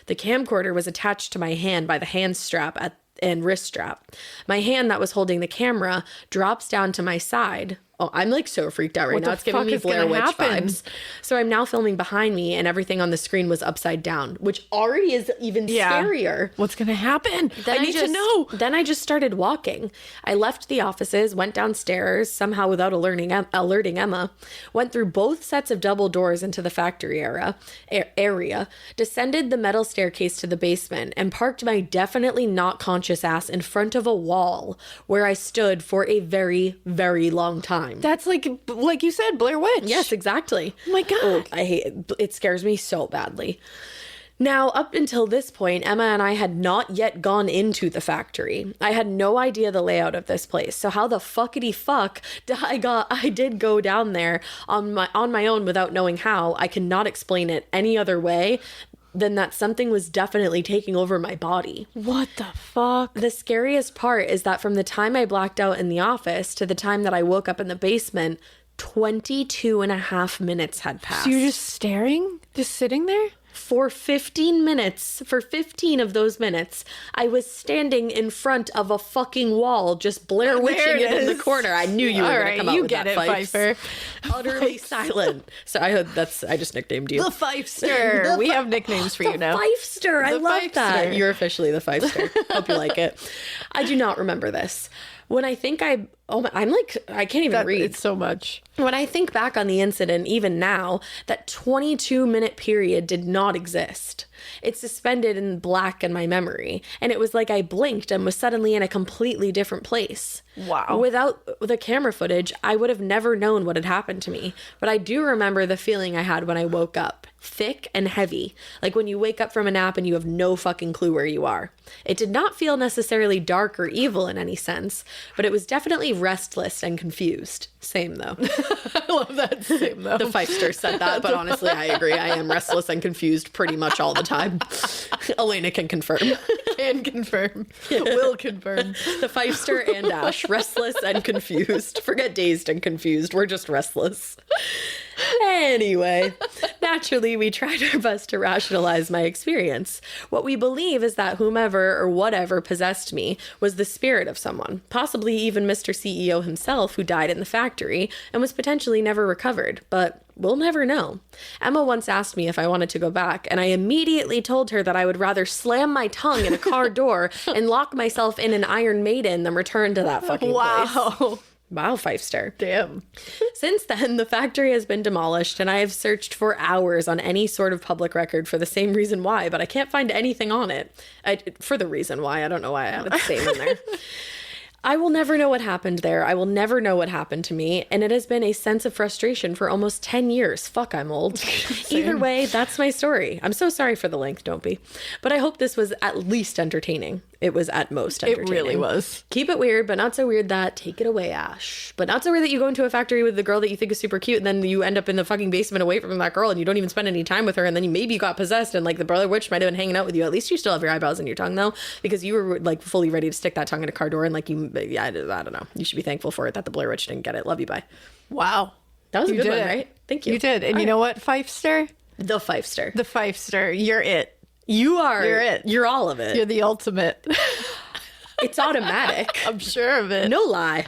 The camcorder was attached to my hand by the hand strap and wrist strap. My hand that was holding the camera drops down to my side. Oh, I'm like so freaked out right now. It's giving me Blair Witch vibes. So I'm now filming behind me and everything on the screen was upside down, which already is even scarier. What's going to happen? Then I need to know. Then I just started walking. I left the offices, went downstairs, somehow without alerting Emma, went through both sets of double doors into the factory area, descended the metal staircase to the basement, and parked my definitely not conscious ass in front of a wall where I stood for a very, very long time. That's like you said, Blair Witch. Yes, exactly. Oh my God. Oh, I hate it. It scares me so badly. Now, up until this point, Emma and I had not yet gone into the factory. I had no idea the layout of this place. So how the fuckity fuck I did go down there on my own without knowing how. I cannot explain it any other way than that something was definitely taking over my body. What the fuck? The scariest part is that from the time I blacked out in the office to the time that I woke up in the basement, 22 and a half minutes had passed. So you're just staring? Just sitting there? For 15 minutes, for 15 of those minutes, I was standing in front of a fucking wall, just Blair Witching it in the corner. I knew you were going to come out with that, Pfeiffer. Utterly silent. So I just nicknamed you. The Fifester. We have nicknames for you now. Fifester. I love that. Fifester. You're officially the Fifester. Hope you like it. I do not remember this. When I think I can't even read. It's so much. When I think back on the incident, even now, that 22-minute period did not exist. It's suspended in black in my memory. And it was like I blinked and was suddenly in a completely different place. Wow. Without the camera footage, I would have never known what had happened to me. But I do remember the feeling I had when I woke up. Thick and heavy. Like when you wake up from a nap and you have no fucking clue where you are. It did not feel necessarily dark or evil in any sense, but it was definitely restless and confused. Same though. I love that. Same though. The Fifester said that, but honestly, I agree. I am restless and confused pretty much all the time. Alaina can confirm. Can confirm. Will confirm. The Fifester and Ash, restless and confused. Forget dazed and confused. We're just restless. Anyway, naturally, we tried our best to rationalize my experience. What we believe is that whomever or whatever possessed me was the spirit of someone, possibly even Mr. CEO himself, who died in the factory and was potentially never recovered. But we'll never know. Emma once asked me if I wanted to go back, and I immediately told her that I would rather slam my tongue in a car door and lock myself in an Iron Maiden than return to that fucking place. Wow, Fifester. Damn. Since then, the factory has been demolished, and I have searched for hours on any sort of public record for the same reason why, but I can't find anything on it. For the reason why. I don't know why I added the same in there. I will never know what happened there. I will never know what happened to me, and it has been a sense of frustration for almost 10 years. Fuck, I'm old. Either way, that's my story. I'm so sorry for the length, don't be. But I hope this was at least entertaining. It was at most entertaining. It really was. Keep it weird, but not so weird that take it away, Ash. But not so weird that you go into a factory with the girl that you think is super cute, and then you end up in the fucking basement away from that girl, and you don't even spend any time with her, and then you maybe got possessed, and like the brother witch might have been hanging out with you. At least you still have your eyebrows and your tongue though, because you were like fully ready to stick that tongue in a car door, and like I don't know. You should be thankful for it that the Blair Witch didn't get it. Love you, bye. Wow. That was a You good one, did it. right? Thank you. You did. And you know what, Fifester? The Fifester. The Fifester. You're it. You are. You're it. You're all of it. You're the ultimate. It's automatic. I'm sure of it. No lie.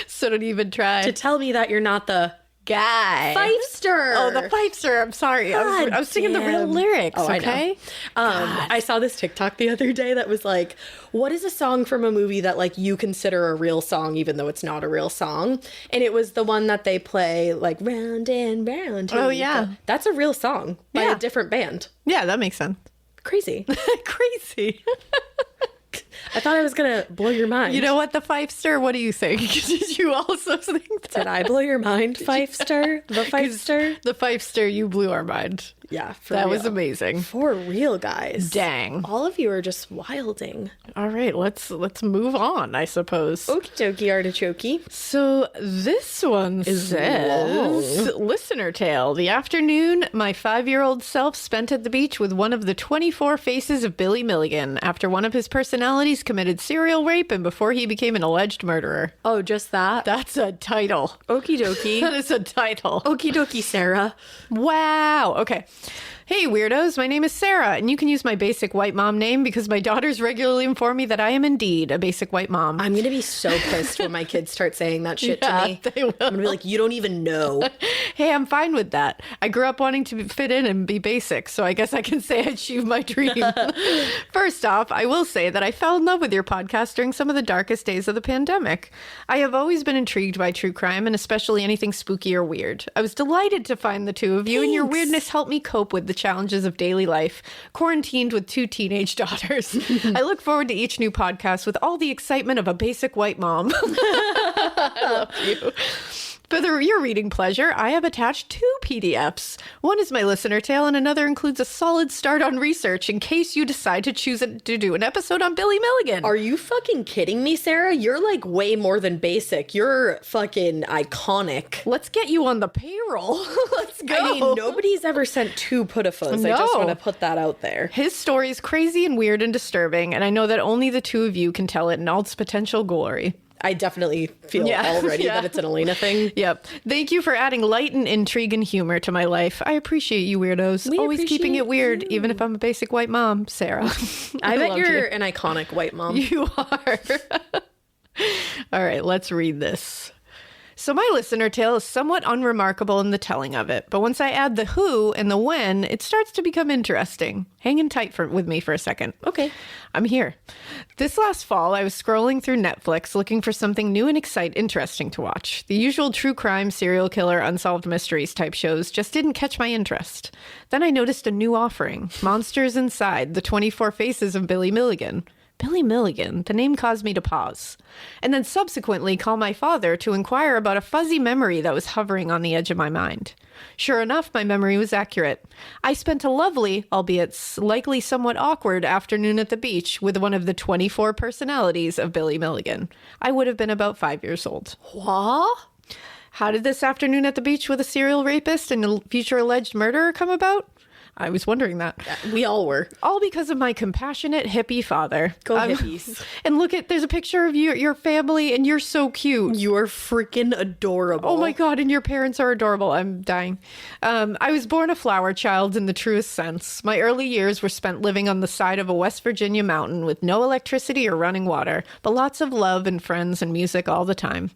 So don't even try. To tell me that you're not the guy. Fifester. Oh, the Fifester. I'm sorry. I was singing the real damn. lyrics, Oh, I okay? I saw this TikTok the other day that was like, what is a song from a movie that like you consider a real song even though it's not a real song? And it was the one that they play like round and round. Oh, yeah. That's a real song by Yeah. a different band. Yeah, that makes sense. Crazy. Crazy. I thought I was going to blow your mind. You know what, the Fifester? What do you think? Did you also think that? Did I blow your mind, Fifester? The Fifester? The Fifester, you blew our mind. Yeah, for That real. was amazing. For real, guys. Dang. All of you are just wilding. All right, let's move on, I suppose. Okie dokie artichoke. So this one says, listener tale. The afternoon my 5-year-old self spent at the beach with one of the 24 faces of Billy Milligan after one of his personalities committed serial rape and before he became an alleged murderer. Oh, just that? That's a title. Okie dokie. That is a title. Okie dokie, Sarah. Wow. Okay. Hey, weirdos. My name is Sarah, and you can use my basic white mom name because my daughters regularly inform me that I am indeed a basic white mom. I'm going to be so pissed when my kids start saying that shit to me. They will. I'm going to be like, you don't even know. Hey, I'm fine with that. I grew up wanting to fit in and be basic, so I guess I can say I achieved my dream. First off, I will say that I fell in love with your podcast during some of the darkest days of the pandemic. I have always been intrigued by true crime and especially anything spooky or weird. I was delighted to find the two of you, and your weirdness helped me cope with the challenges of daily life, quarantined with 2 teenage daughters. I look forward to each new podcast with all the excitement of a basic white mom. I love you. For your reading pleasure, I have attached 2 PDFs. One is my listener tale, and another includes a solid start on research in case you decide to choose to do an episode on Billy Milligan. Are you fucking kidding me, Sarah? You're like way more than basic. You're fucking iconic. Let's get you on the payroll. Let's go. I mean, nobody's ever sent 2 putafas. I just No. want to put that out there. His story is crazy and weird and disturbing, and I know that only the 2 of you can tell it in all its potential glory. I definitely feel Yeah. already Yeah. that it's an Alaina thing. Yep. Thank you for adding light and intrigue and humor to my life. I appreciate you weirdos. We Always keeping appreciate it weird, even if I'm a basic white mom, Sarah. I bet love you're you. an iconic white mom. You are. All right, let's read this. So my listener tale is somewhat unremarkable in the telling of it, but once I add the who and the when, it starts to become interesting. Hang in tight with me for a second. Okay. I'm here. This last fall, I was scrolling through Netflix looking for something new and interesting to watch. The usual true crime, serial killer, unsolved mysteries type shows just didn't catch my interest. Then I noticed a new offering, Monsters Inside, the 24 Faces of Billy Milligan. Billy Milligan, the name caused me to pause, and then subsequently call my father to inquire about a fuzzy memory that was hovering on the edge of my mind. Sure enough, my memory was accurate. I spent a lovely, albeit likely somewhat awkward, afternoon at the beach with one of the 24 personalities of Billy Milligan. I would have been about 5 years old. What? How did this afternoon at the beach with a serial rapist and a future alleged murderer come about? I was wondering that. We all were. All because of my compassionate hippie father. Go hippies. And look there's a picture of your family, and you're so cute. You are freaking adorable. Oh my God, and your parents are adorable. I'm dying. I was born a flower child in the truest sense. My early years were spent living on the side of a West Virginia mountain with no electricity or running water, but lots of love and friends and music all the time.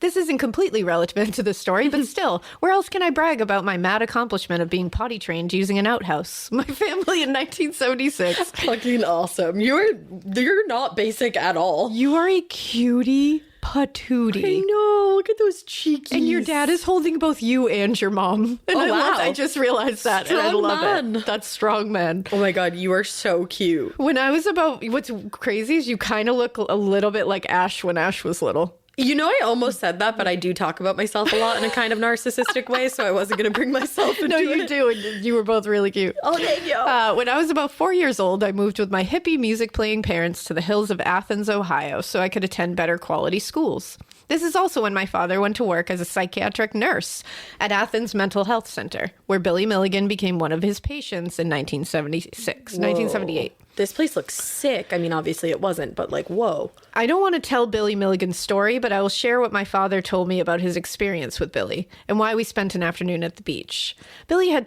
This isn't completely relevant to the story, but still, where else can I brag about my mad accomplishment of being potty trained using an outhouse? My family in 1976. Fucking awesome. You're not basic at all. You are a cutie patootie. I know. Look at those cheekies. And your dad is holding both you and your mom. And wow. I just realized that, and I Strong love man. it. That's strong man. Oh my God, you are so cute. When I was what's crazy is you kind of look a little bit like Ash when Ash was little. You know, I almost said that, but I do talk about myself a lot in a kind of narcissistic way, so I wasn't going to bring myself into it. No, you do. And you were both really cute. Oh, thank you. When I was about 4 years old, I moved with my hippie music-playing parents to the hills of Athens, Ohio, so I could attend better quality schools. This is also when my father went to work as a psychiatric nurse at Athens Mental Health Center, where Billy Milligan became one of his patients in 1978. This place looks sick. I mean, obviously it wasn't, but like, whoa. I don't want to tell Billy Milligan's story, but I will share what my father told me about his experience with Billy and why we spent an afternoon at the beach. Billy had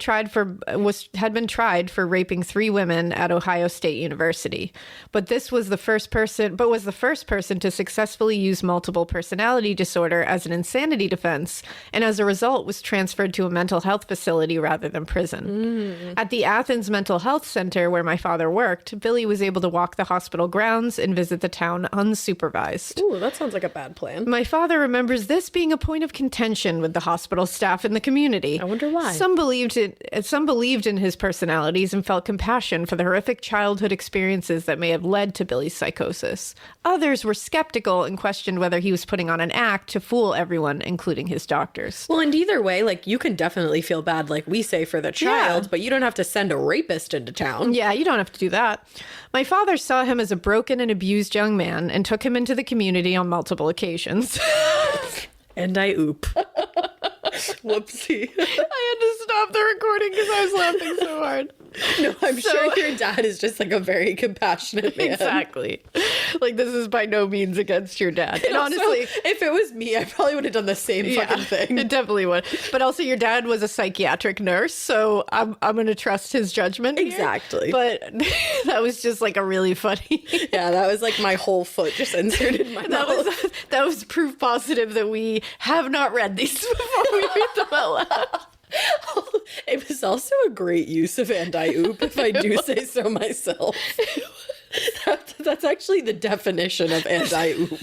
been tried for raping 3 women at Ohio State University, but was the first person to successfully use multiple personality disorder as an insanity defense, and as a result was transferred to a mental health facility rather than prison. At the Athens Mental Health Center, where my father worked, Billy was able to walk the hospital grounds and visit the town unsupervised. Ooh, that sounds like a bad plan. My father remembers this being a point of contention with the hospital staff and the community. I wonder why. Some believed in his personalities and felt compassion for the horrific childhood experiences that may have led to Billy's psychosis. Others were skeptical and questioned whether he was putting on an act to fool everyone, including his doctors. Well, and either way, like, you can definitely feel bad, like we say, for the child, but you don't have to send a rapist into town. Yeah, you don't have to do that. My father saw him as a broken and abused young man and took him into the community on multiple occasions. And I oop. Whoopsie. I had to stop the recording because I was laughing so hard. No, I'm sure your dad is just like a very compassionate man. Exactly. Like, this is by no means against your dad. And Also, honestly, if it was me, I probably would have done the same fucking thing. it definitely would. But also, your dad was a psychiatric nurse, so I'm going to trust his judgment here. Exactly. But that was just like a really funny. Yeah, that was like my whole foot just inserted in my mouth. That was proof positive that we have not read these before we read them out loud. It was also a great use of anti-oop, if I do say so myself. That's actually the definition of anti-oop.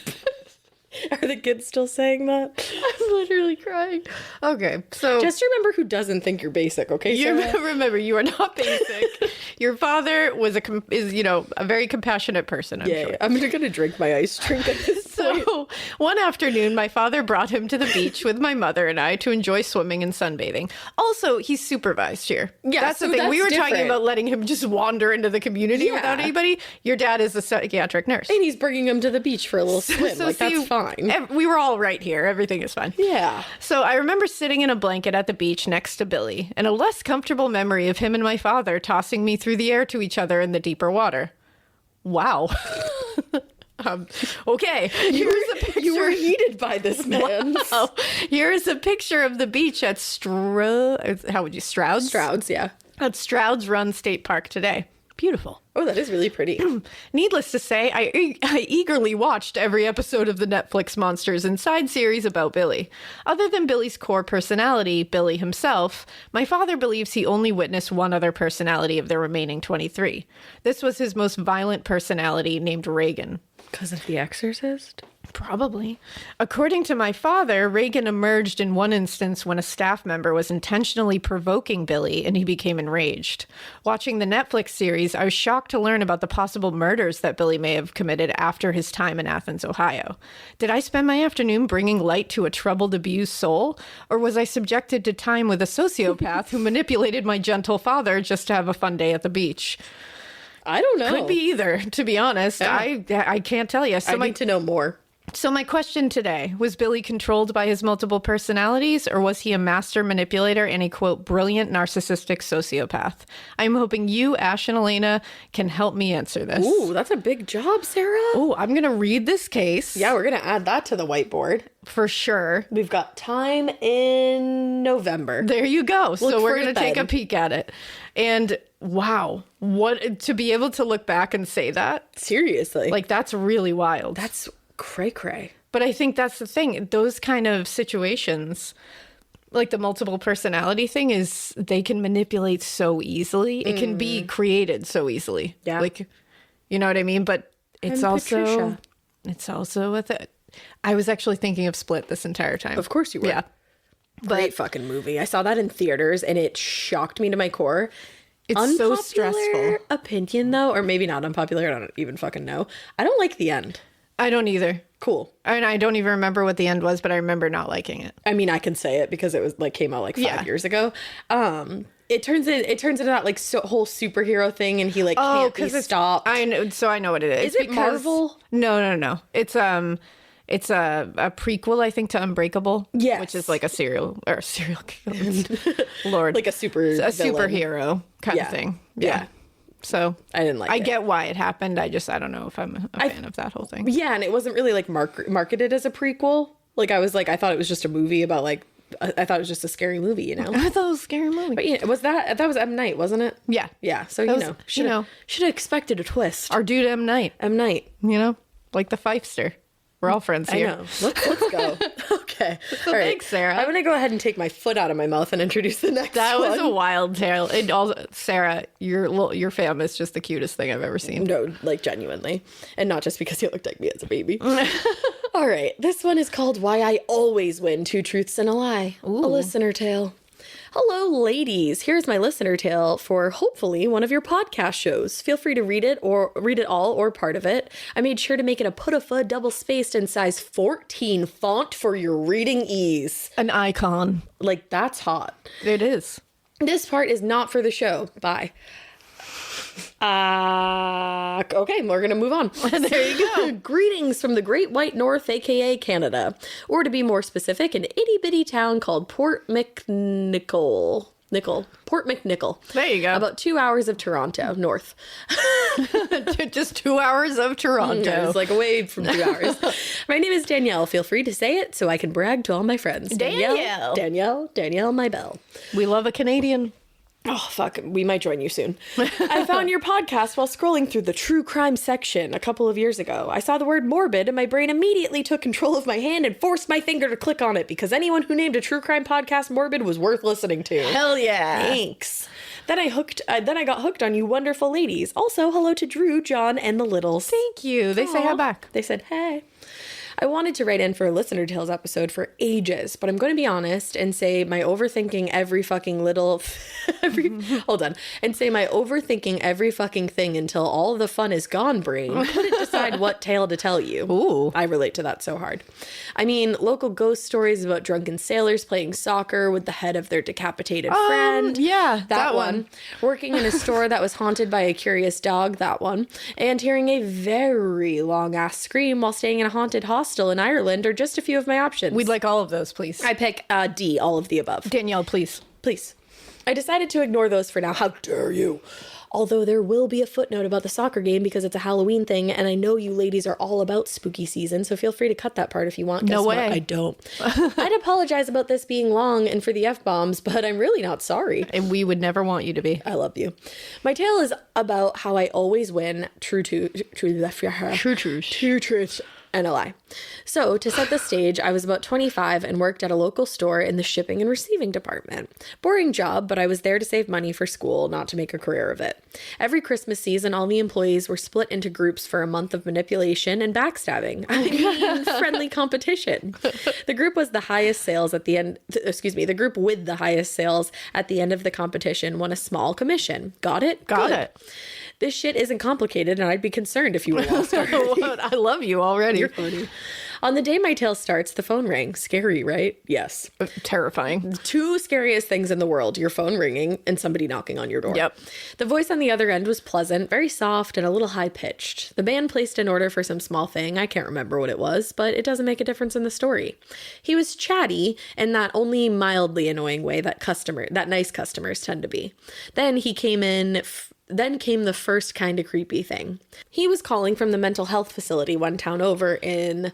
Are the kids still saying that? I'm literally crying. Okay, so just remember who doesn't think you're basic, okay? Remember, you are not basic. Your father is a very compassionate person. I'm sure. I'm gonna drink my ice drink at this point. So one afternoon, my father brought him to the beach with my mother and I to enjoy swimming and sunbathing. Also, he's supervised here. Yeah, that's so the thing. We were different. talking about letting him just wander into the community without anybody. Your dad is a psychiatric nurse, and he's bringing him to the beach for a little swim. That's fine. We were all right here. Everything is fine. Yeah. So I remember sitting in a blanket at the beach next to Billy, and a less comfortable memory of him and my father tossing me through the air to each other in the deeper water. Wow. Okay. Here's a picture. You were heated by this man. Wow. Here's a picture of the beach at Stroud's? Stroud's, yeah. At Stroud's Run State Park today. Beautiful. Oh, that is really pretty. Needless to say, I eagerly watched every episode of the Netflix Monsters Inside series about Billy. Other than Billy's core personality, Billy himself, my father believes he only witnessed one other personality of the remaining 23. This was his most violent personality, named Reagan. Because of The Exorcist? Probably. According to my father, Reagan emerged in one instance when a staff member was intentionally provoking Billy and he became enraged. Watching the Netflix series, I was shocked to learn about the possible murders that Billy may have committed after his time in Athens, Ohio. Did I spend my afternoon bringing light to a troubled, abused soul? Or was I subjected to time with a sociopath who manipulated my gentle father just to have a fun day at the beach? I don't know. Could be either, to be honest. Yeah. I can't tell you. I need to know more. So my question today, was Billy controlled by his multiple personalities, or was he a master manipulator and a, quote, brilliant narcissistic sociopath? I'm hoping you, Ash and Alaina, can help me answer this. Ooh, that's a big job, Sarah. Oh, I'm going to read this case. Yeah, we're going to add that to the whiteboard. For sure. We've got time in November. There you go. So we're going to take a then. peek at it. And wow, what to be able to look back and say that? Seriously. Like, that's really wild. That's cray-cray. But I think that's the thing. Those kind of situations, like the multiple personality thing, is they can manipulate so easily. It can be created so easily. Yeah. Like, you know what I mean? But it's I'm also Patricia. it's also with it. I was actually thinking of Split this entire time. Of course you were. Yeah. Great fucking movie. I saw that in theaters and it shocked me to my core. It's so stressful. Opinion though, or maybe not unpopular, I don't even fucking know. I don't like the end. I don't either. Cool. And I don't even remember what the end was, but I remember not liking it. I mean, I can say it because it was like came out like 5 years ago. It turns into that like whole superhero thing, and he like can't be stopped. I know, so I know what it is. Is it Marvel? No. It's a prequel, I think, to Unbreakable. Yes. Which is like a serial killer. Lord, Like a superhero kind of thing. Yeah. So I didn't like it. I get why it happened. I don't know if I'm a fan of that whole thing. Yeah, and it wasn't really like marketed as a prequel. Like I thought it was just a movie about like I thought it was just a scary movie, you know. I thought it was a scary movie. But yeah, that was M. Night, wasn't it? Yeah. Yeah. So should have expected a twist. Our dude M. Night. M. Night. You know, like the Fifester. We're all friends here. I know. Let's go. Okay. So all right. thanks, Sarah. I'm going to go ahead and take my foot out of my mouth and introduce the next That one. was a wild tale. And also, Sarah, your fam is just the cutest thing I've ever seen. No, like genuinely. And not just because he looked like me as a baby. All right. This one is called Why I Always Win 2 Truths and a Lie. Ooh. A listener tale. Hello, ladies. Here's my listener tale for hopefully one of your podcast shows. Feel free to read it all or part of it. I made sure to make it a put-a-foot double-spaced and size 14 font for your reading ease. An icon. Like, that's hot. It is. This part is not for the show. Bye. Okay, we're gonna move on. There you go. Greetings from the Great White North, aka Canada, or to be more specific, an itty bitty town called Port McNichol. Port McNichol. There you go. About 2 hours of Toronto, north. Just 2 hours of Toronto. It's like away from 2 hours. My name is Danielle. Feel free to say it so I can brag to all my friends. Danielle, my belle. We love a Canadian. Oh, fuck. We might join you soon. I found your podcast while scrolling through the true crime section a couple of years ago. I saw the word morbid and my brain immediately took control of my hand and forced my finger to click on it because anyone who named a true crime podcast morbid was worth listening to. Hell yeah. Thanks. Then I got hooked on you wonderful ladies. Also, hello to Drew, John, and the Littles. Thank you. They say hi back. They said, hey. I wanted to write in for a Listener Tales episode for ages, but I'm going to be honest and say my overthinking every fucking thing until all of the fun is gone brain couldn't decide what tale to tell you. Ooh. I relate to that so hard. I mean, local ghost stories about drunken sailors playing soccer with the head of their decapitated friend. Yeah, that one. Working in a store that was haunted by a curious dog, that one. And hearing a very long-ass scream while staying in a haunted hostel in Ireland are just a few of my options. We'd like all of those, please. I pick D, all of the above. Danielle, please. Please. I decided to ignore those for now. How dare you? Although there will be a footnote about the soccer game because it's a Halloween thing, and I know you ladies are all about spooky season, so feel free to cut that part if you want. No way. I don't. I'd apologize about this being long and for the F-bombs, but I'm really not sorry. And we would never want you to be. I love you. My tale is about how I always win. True truth, and a lie. So, to set the stage, I was about 25 and worked at a local store in the shipping and receiving department. Boring job, but I was there to save money for school, not to make a career of it. Every Christmas season, all the employees were split into groups for a month of manipulation and backstabbing. I mean, friendly competition. The group was the highest sales at the end, the group with the highest sales at the end of the competition won a small commission. Got it? Got Good. it. This shit isn't complicated, and I'd be concerned if you were lost already. I love you already. You're funny. On the day my tale starts, the phone rang. Scary, right? Yes. Terrifying. Two scariest things in the world, your phone ringing and somebody knocking on your door. Yep. The voice on the other end was pleasant, very soft, and a little high-pitched. The man placed an order for some small thing. I can't remember what it was, but it doesn't make a difference in the story. He was chatty in that only mildly annoying way that nice customers tend to be. Then came the first kind of creepy thing. He was calling from the mental health facility one town over in...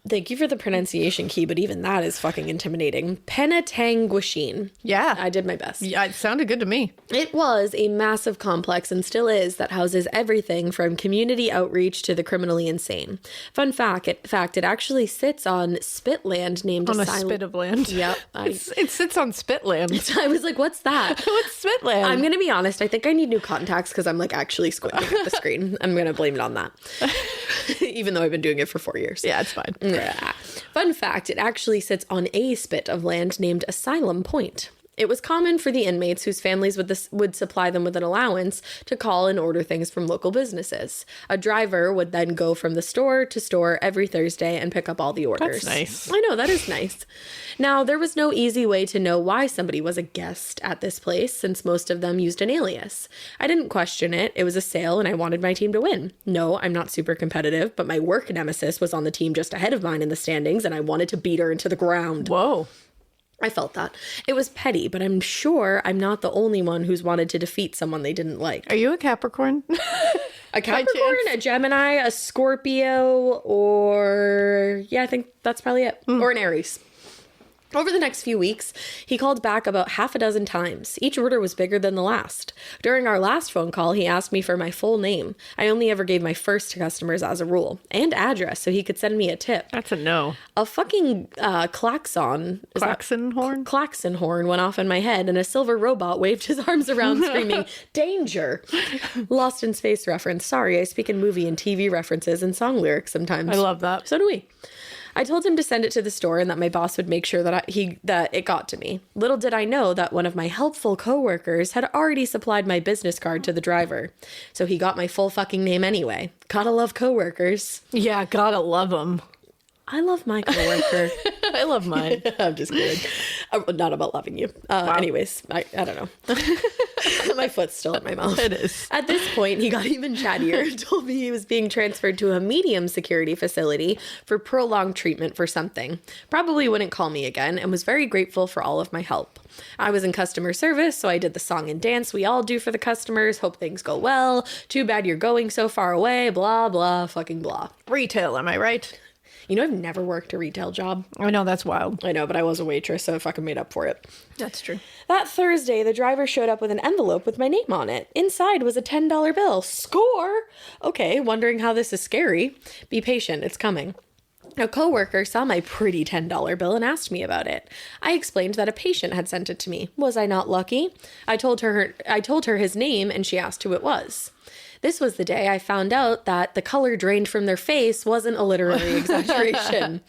Thank you for the pronunciation key, but even that is fucking intimidating. Penetanguishene. Yeah. I did my best. Yeah, it sounded good to me. It was a massive complex and still is that houses everything from community outreach to the criminally insane. Fun fact, it actually sits on spit land named On a spit of land. Yep. It sits on spit land. I was like, what's that? What's spit land? I'm going to be honest. I think I need new contacts because I'm like actually squinting at the screen. I'm going to blame it on that. Even though I've been doing it for 4 years. Yeah, it's fine. Fun fact, it actually sits on a spit of land named Asylum Point. It was common for the inmates whose families would supply them with an allowance to call and order things from local businesses. A driver would then go from the store to store every Thursday and pick up all the orders. That's nice. I know, that is nice. Now, there was no easy way to know why somebody was a guest at this place, since most of them used an alias. I didn't question it. It was a sale, and I wanted my team to win. No, I'm not super competitive, but my work nemesis was on the team just ahead of mine in the standings, and I wanted to beat her into the ground. Whoa. I felt that. It was petty, but I'm sure I'm not the only one who's wanted to defeat someone they didn't like. Are you a Capricorn? A Capricorn, a Gemini, a Scorpio, or... Yeah, I think that's probably it. Or an Aries. Over the next few weeks, he called back about half a dozen times. Each order was bigger than the last. During our last phone call, he asked me for my full name. I only ever gave my first to customers as a rule, and address so he could send me a tip. That's a no. A fucking klaxon. Klaxon horn? Klaxon horn went off in my head, and a silver robot waved his arms around screaming, "Danger!" Lost in Space reference. Sorry, I speak in movie and TV references and song lyrics sometimes. I love that. So do we. I told him to send it to the store and that my boss would make sure that it got to me. Little did I know that one of my helpful coworkers had already supplied my business card to the driver. So he got my full fucking name anyway. Gotta love coworkers. Yeah, gotta love them. I love my coworker. I love mine. I'm just kidding. Not about loving you. Wow. Anyways, I don't know. My foot's still in my mouth. It is. At this point, he got even chattier and told me he was being transferred to a medium security facility for prolonged treatment for something. Probably wouldn't call me again and was very grateful for all of my help. I was in customer service, so I did the song and dance we all do for the customers. Hope things go well. Too bad you're going so far away. Blah, blah, fucking blah. Retail, am I right? You know, I've never worked a retail job. I know, that's wild. I know, but I was a waitress, so I fucking made up for it. That's true. That Thursday, the driver showed up with an envelope with my name on it. Inside was a $10 bill. Score! Okay, wondering how this is scary. Be patient, it's coming. A coworker saw my pretty $10 bill and asked me about it. I explained that a patient had sent it to me. Was I not lucky? I told her his name, and she asked who it was. This was the day I found out that the color drained from their face wasn't a literary exaggeration.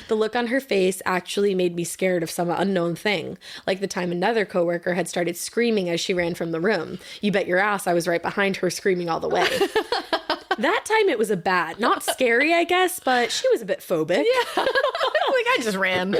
The look on her face actually made me scared of some unknown thing, like the time another coworker had started screaming as she ran from the room. You bet your ass I was right behind her screaming all the way. That time it was a bad, not scary, I guess, but she was a bit phobic. Yeah. Like, I just ran.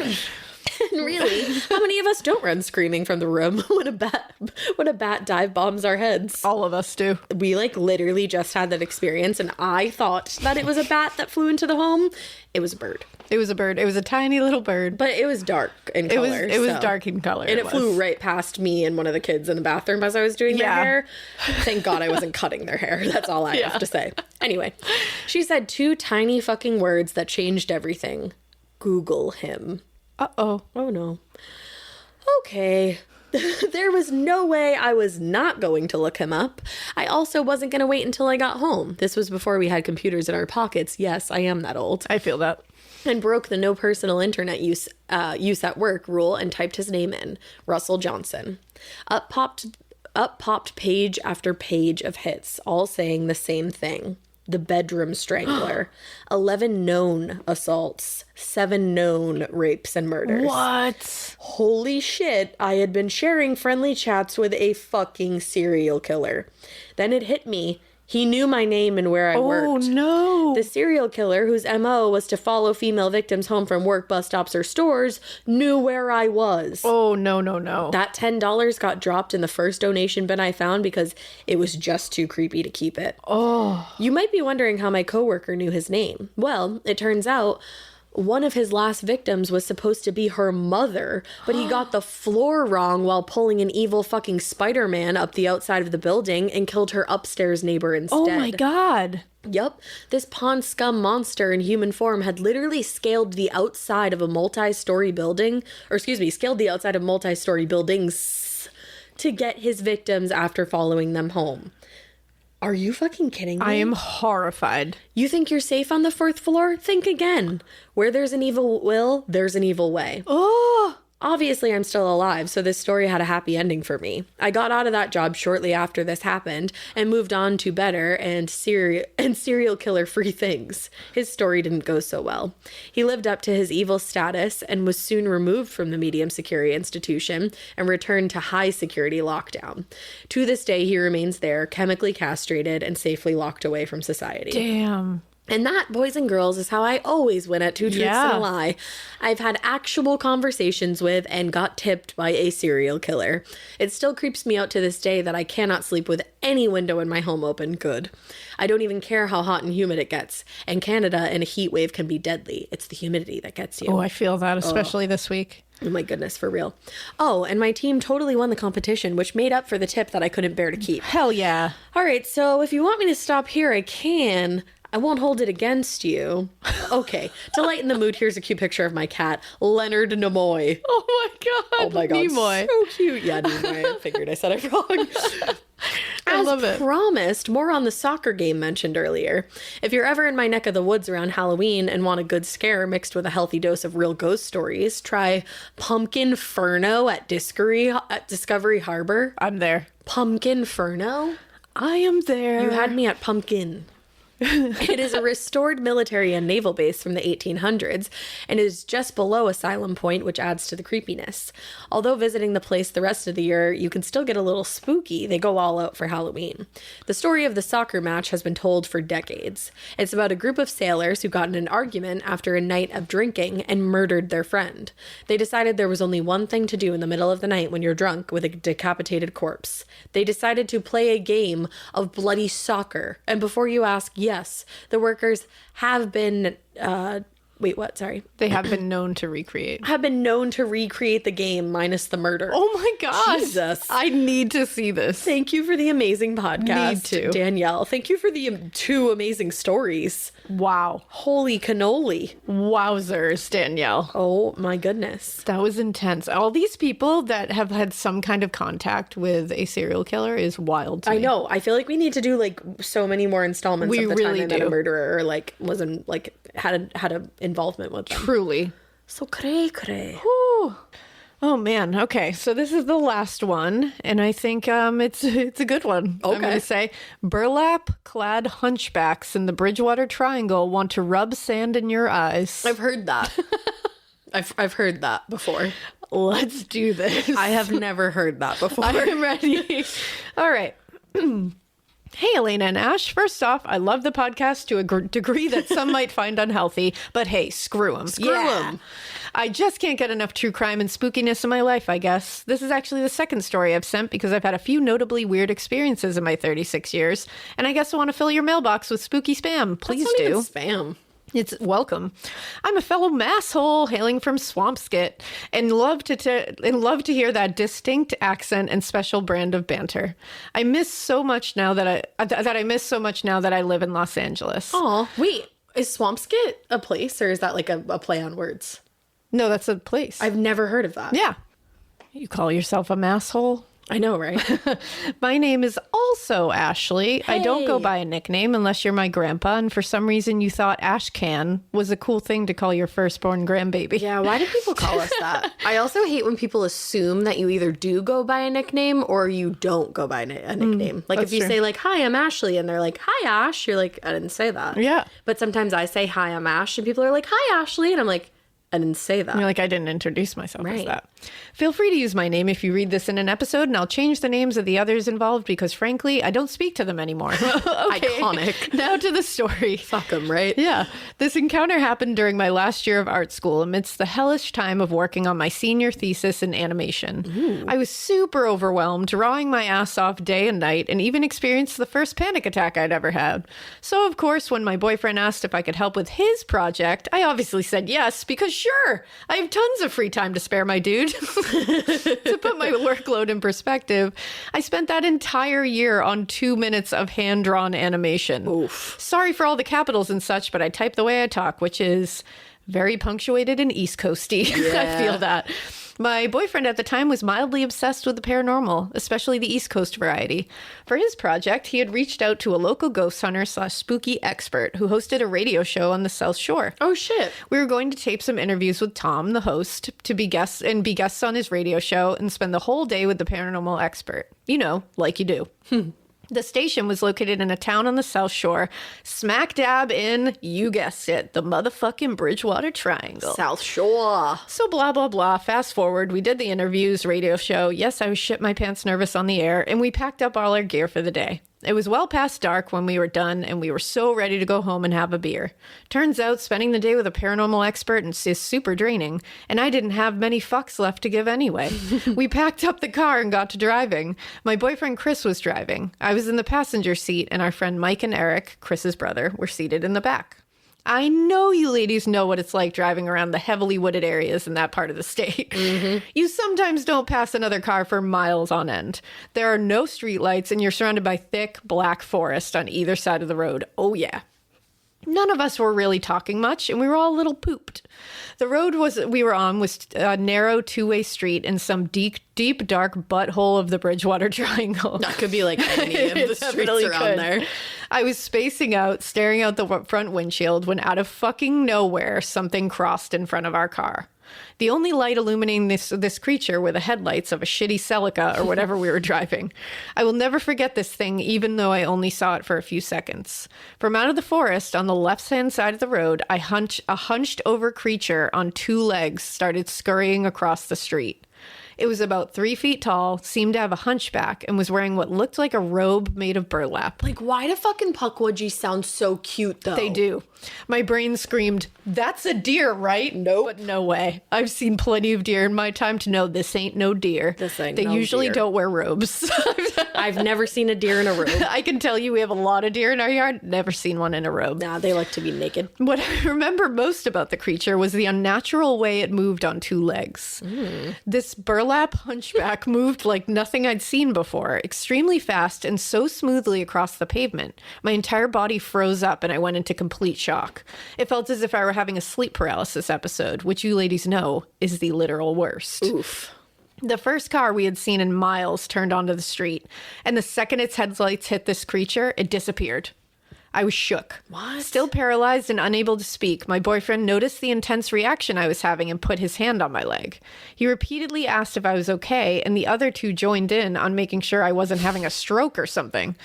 And really, how many of us don't run screaming from the room when a bat dive bombs our heads? All of us do. We like literally just had that experience, and I thought that it was a bat that flew into the home. It was a bird. It was a bird. It was a tiny little bird. But it was dark in color. It was dark in color. And it flew right past me and one of the kids in the bathroom as I was doing their hair. Thank God I wasn't cutting their hair. That's all I have to say. Anyway, she said 2 tiny fucking words that changed everything. Google him. Uh-oh. Oh, no. Okay. There was no way I was not going to look him up. I also wasn't going to wait until I got home. This was before we had computers in our pockets. Yes, I am that old. I feel that. And broke the no personal internet use at work rule and typed his name in. Russell Johnson. Up popped page after page of hits, all saying the same thing. The bedroom strangler. 11 known assaults. 7 known rapes and murders. What? Holy shit, I had been sharing friendly chats with a fucking serial killer. Then it hit me. He knew my name and where I worked. Oh, no. The serial killer, whose MO was to follow female victims home from work, bus stops, or stores, knew where I was. Oh, no, no, no. That $10 got dropped in the first donation bin I found because it was just too creepy to keep it. Oh. You might be wondering how my coworker knew his name. Well, it turns out one of his last victims was supposed to be her mother, but he got the floor wrong while pulling an evil fucking Spider-Man up the outside of the building and killed her upstairs neighbor instead. Oh my God. Yup. This pond scum monster in human form had literally scaled the outside of a multi-story building, scaled the outside of multi-story buildings to get his victims after following them home. Are you fucking kidding me? I am horrified. You think you're safe on the 4th floor? Think again. Where there's an evil will, there's an evil way. Oh. Obviously, I'm still alive, so this story had a happy ending for me. I got out of that job shortly after this happened and moved on to better and serial killer-free things. His story didn't go so well. He lived up to his evil status and was soon removed from the medium security institution and returned to high security lockdown. To this day, he remains there, chemically castrated and safely locked away from society. Damn. And that, boys and girls, is how I always win at 2 Truths and a Lie. I've had actual conversations with and got tipped by a serial killer. It still creeps me out to this day that I cannot sleep with any window in my home open. Good. I don't even care how hot and humid it gets. And Canada in a heat wave can be deadly. It's the humidity that gets you. Oh, I feel that, especially this week. Oh my goodness, for real. Oh, and my team totally won the competition, which made up for the tip that I couldn't bear to keep. Hell yeah. All right, so if you want me to stop here, I can. I won't hold it against you. Okay. To lighten the mood, here's a cute picture of my cat, Leonard Nimoy. Oh my God. Oh my God. Nimoy. So cute. Yeah, Nimoy. I figured I said it wrong. I love it. As promised, more on the soccer game mentioned earlier. If you're ever in my neck of the woods around Halloween and want a good scare mixed with a healthy dose of real ghost stories, try Pumpkin Furno at Discovery Harbor. I'm there. Pumpkin Furno? I am there. You had me at pumpkin. It is a restored military and naval base from the 1800s and is just below Asylum Point, which adds to the creepiness. Although visiting the place the rest of the year, you can still get a little spooky. They go all out for Halloween. The story of the soccer match has been told for decades. It's about a group of sailors who got in an argument after a night of drinking and murdered their friend. They decided there was only one thing to do in the middle of the night when you're drunk with a decapitated corpse. They decided to play a game of bloody soccer. And before you ask, yes, the workers have been, They have been known to recreate. have been known to recreate the game minus the murder. Oh my gosh. Jesus. I need to see this. Thank you for the amazing podcast, Need to. Danielle. Thank you for the 2 amazing stories. Wow. Holy cannoli. Wowzers, Danielle. Oh my goodness. That was intense. All these people that have had some kind of contact with a serial killer is wild to me. I know. I feel like we need to do like so many more installments We of the really time I met do. a murderer or like wasn't like had a involvement with them. Truly. So cray. Whew. Oh man. Okay. So this is the last one, and I think it's a good one. Okay. I'm going to say burlap-clad hunchbacks in the Bridgewater Triangle want to rub sand in your eyes. I've heard that. I've heard that before. Let's do this. I have never heard that before. I'm ready. All right. Hey, Alaina and Ash. First off, I love the podcast to a degree that some might find unhealthy, but hey, screw them. Screw 'em. I just can't get enough true crime and spookiness in my life, I guess. This is actually the second story I've sent because I've had a few notably weird experiences in my 36 years, and I guess I want to fill your mailbox with spooky spam. Please That's not do. even spam. It's welcome. I'm a fellow masshole hailing from Swampskit and love to hear that distinct accent and special brand of banter. I miss so much now that I live in Los Angeles. Oh, wait. Is Swampskit a place or is that like a play on words? No, that's a place. I've never heard of that. Yeah. You call yourself a masshole? I know, right? My name is also Ashley. I don't go Hey. by a nickname unless you're my grandpa, and for some reason you thought Ashcan was a cool thing to call your firstborn grandbaby. Yeah, why do people call us that? I also hate when people assume that you either do go by a nickname or you don't go by a nickname. Like if that's you true. say like, hi, I'm Ashley, and they're like, hi, Ash, you're like, I didn't say that. Yeah. But sometimes I say, hi, I'm Ash, and people are like, hi, Ashley, and I'm like, I didn't say that. You're like, I didn't introduce myself as Right. that. Feel free to use my name if you read this in an episode, and I'll change the names of the others involved because, frankly, I don't speak to them anymore. Okay. Iconic. Now to the story. Fuck them, right? Yeah. This encounter happened during my last year of art school amidst the hellish time of working on my senior thesis in animation. I was super overwhelmed, drawing my ass off day and night, and even experienced the first panic attack I'd ever had. So, of course, when my boyfriend asked if I could help with his project, I obviously said yes, because sure, I have tons of free time to spare, my dude. To put my workload in perspective, I spent that entire year on 2 minutes of hand-drawn animation. Oof. Sorry for all the capitals and such, but I type the way I talk, which is very punctuated and East Coasty. I feel that. My boyfriend at the time was mildly obsessed with the paranormal, especially the East Coast variety. For his project, he had reached out to a local ghost hunter / spooky expert who hosted a radio show on the South Shore. Oh, shit. We were going to tape some interviews with Tom, the host, to be guests on his radio show and spend the whole day with the paranormal expert. You know, like you do. The station was located in a town on the South Shore, smack dab in, you guessed it, the motherfucking Bridgewater Triangle. South Shore. So blah, blah, blah. Fast forward, we did the interviews, radio show. Yes, I was shit my pants nervous on the air, and we packed up all our gear for the day. It was well past dark when we were done, and we were so ready to go home and have a beer. Turns out spending the day with a paranormal expert is super draining, and I didn't have many fucks left to give anyway. We packed up the car and got to driving. My boyfriend Chris was driving. I was in the passenger seat, and our friend Mike and Eric, Chris's brother, were seated in the back. I know you ladies know what it's like driving around the heavily wooded areas in that part of the state. You sometimes don't pass another car for miles on end. There are no streetlights, and you're surrounded by thick, black forest on either side of the road. Oh, yeah. None of us were really talking much, and we were all a little pooped. The road we were on was a narrow two-way street in some deep, dark butthole of the Bridgewater Triangle. That could be like any of the It streets definitely around could. there. I was spacing out, staring out the front windshield, when out of fucking nowhere, something crossed in front of our car. The only light illuminating this creature were the headlights of a shitty Celica or whatever we were driving. I will never forget this thing, even though I only saw it for a few seconds. From out of the forest, on the left-hand side of the road, a hunched-over creature on 2 legs started scurrying across the street. It was about 3 feet tall, seemed to have a hunchback, and was wearing what looked like a robe made of burlap. Like, why do fucking Pukwudgies sound so cute, though? They do. My brain screamed, "That's a deer, right?" Nope. But no way. I've seen plenty of deer in my time to know this ain't no deer. This ain't They no usually deer. don't wear robes. I've never seen a deer in a robe. I can tell you we have a lot of deer in our yard. Never seen one in a robe. Nah, they like to be naked. What I remember most about the creature was the unnatural way it moved on 2 legs. This burlap hunchback moved like nothing I'd seen before, extremely fast and so smoothly across the pavement. My entire body froze up and I went into complete shock. It felt as if I were having a sleep paralysis episode, which you ladies know is the literal worst. Oof. The first car we had seen in miles turned onto the street, and the second its headlights hit this creature, it disappeared. I was shook. What? Still paralyzed and unable to speak, my boyfriend noticed the intense reaction I was having and put his hand on my leg. He repeatedly asked if I was okay, and the other 2 joined in on making sure I wasn't having a stroke or something.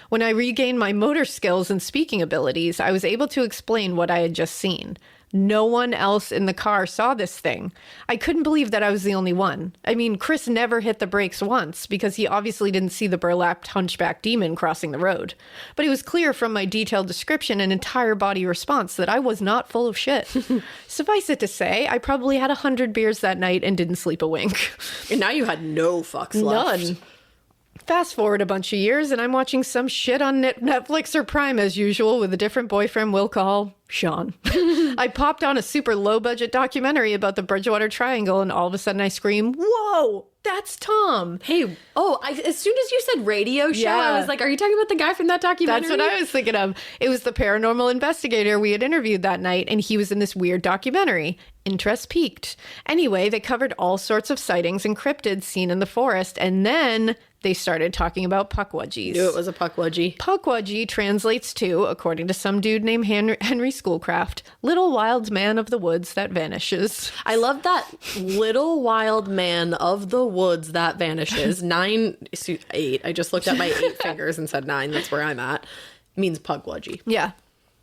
When I regained my motor skills and speaking abilities, I was able to explain what I had just seen. No one else in the car saw this thing. I couldn't believe that I was the only one. I mean, Chris never hit the brakes once because he obviously didn't see the burlapped hunchback demon crossing the road. But it was clear from my detailed description and entire body response that I was not full of shit. Suffice it to say, I probably had 100 beers that night and didn't sleep a wink. And now you had no fucks left. None. Fast forward a bunch of years, and I'm watching some shit on Netflix or Prime as usual with a different boyfriend we'll call Sean. I popped on a super low-budget documentary about the Bridgewater Triangle, and all of a sudden I scream, "Whoa, that's Tom!" Hey, as soon as you said radio show, Yeah. I was like, are you talking about the guy from that documentary? That's what I was thinking of. It was the paranormal investigator we had interviewed that night, and he was in this weird documentary. Interest piqued. Anyway, they covered all sorts of sightings and cryptids seen in the forest, and then they started talking about puckwudgies. Knew it was a puckwudgie. Puckwudgie translates to, according to some dude named Henry Schoolcraft, little wild man of the woods that vanishes. I love that little wild man of the woods that vanishes. 8. I just looked at my 8 fingers and said 9. That's where I'm at. Means puckwudgie. Yeah,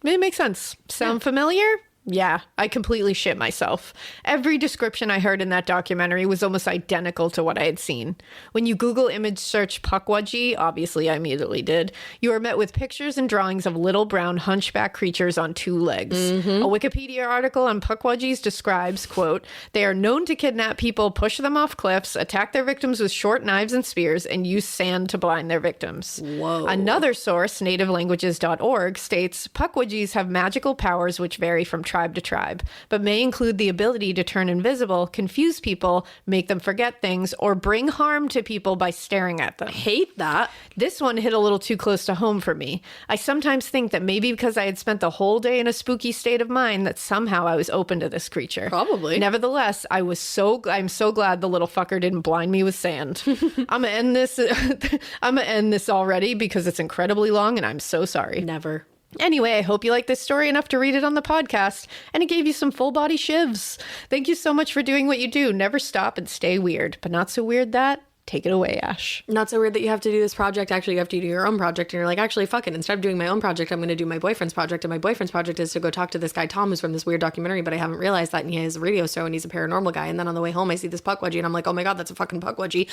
it makes sense. Sound familiar? Yeah, I completely shit myself. Every description I heard in that documentary was almost identical to what I had seen. When you Google image search puckwudgie, obviously I immediately did, you are met with pictures and drawings of little brown hunchback creatures on 2 legs. A Wikipedia article on puckwudgies describes, quote, "They are known to kidnap people, push them off cliffs, attack their victims with short knives and spears, and use sand to blind their victims." Whoa. Another source, nativelanguages.org, states puckwudgies have magical powers which vary from tribe to tribe, but may include the ability to turn invisible, confuse people, make them forget things, or bring harm to people by staring at them. Hate that. This one hit a little too close to home for me. I sometimes think that maybe because I had spent the whole day in a spooky state of mind that somehow I was open to this creature. Probably. Nevertheless, I'm so glad the little fucker didn't blind me with sand. I'm gonna end this already because it's incredibly long and I'm so sorry. Never. Anyway, I hope you like this story enough to read it on the podcast, and it gave you some full body shivs. Thank you so much for doing what you do. Never stop and stay weird, but not so weird that. Take it away, Ash. Not so weird that you have to do this project. Actually, you have to do your own project. And you're like, actually, fuck it. Instead of doing my own project, I'm going to do my boyfriend's project. And my boyfriend's project is to go talk to this guy, Tom, who's from this weird documentary. But I haven't realized that. And he has a radio show and he's a paranormal guy. And then on the way home, I see this puckwudgie. And I'm like, oh my God, that's a fucking puckwudgie.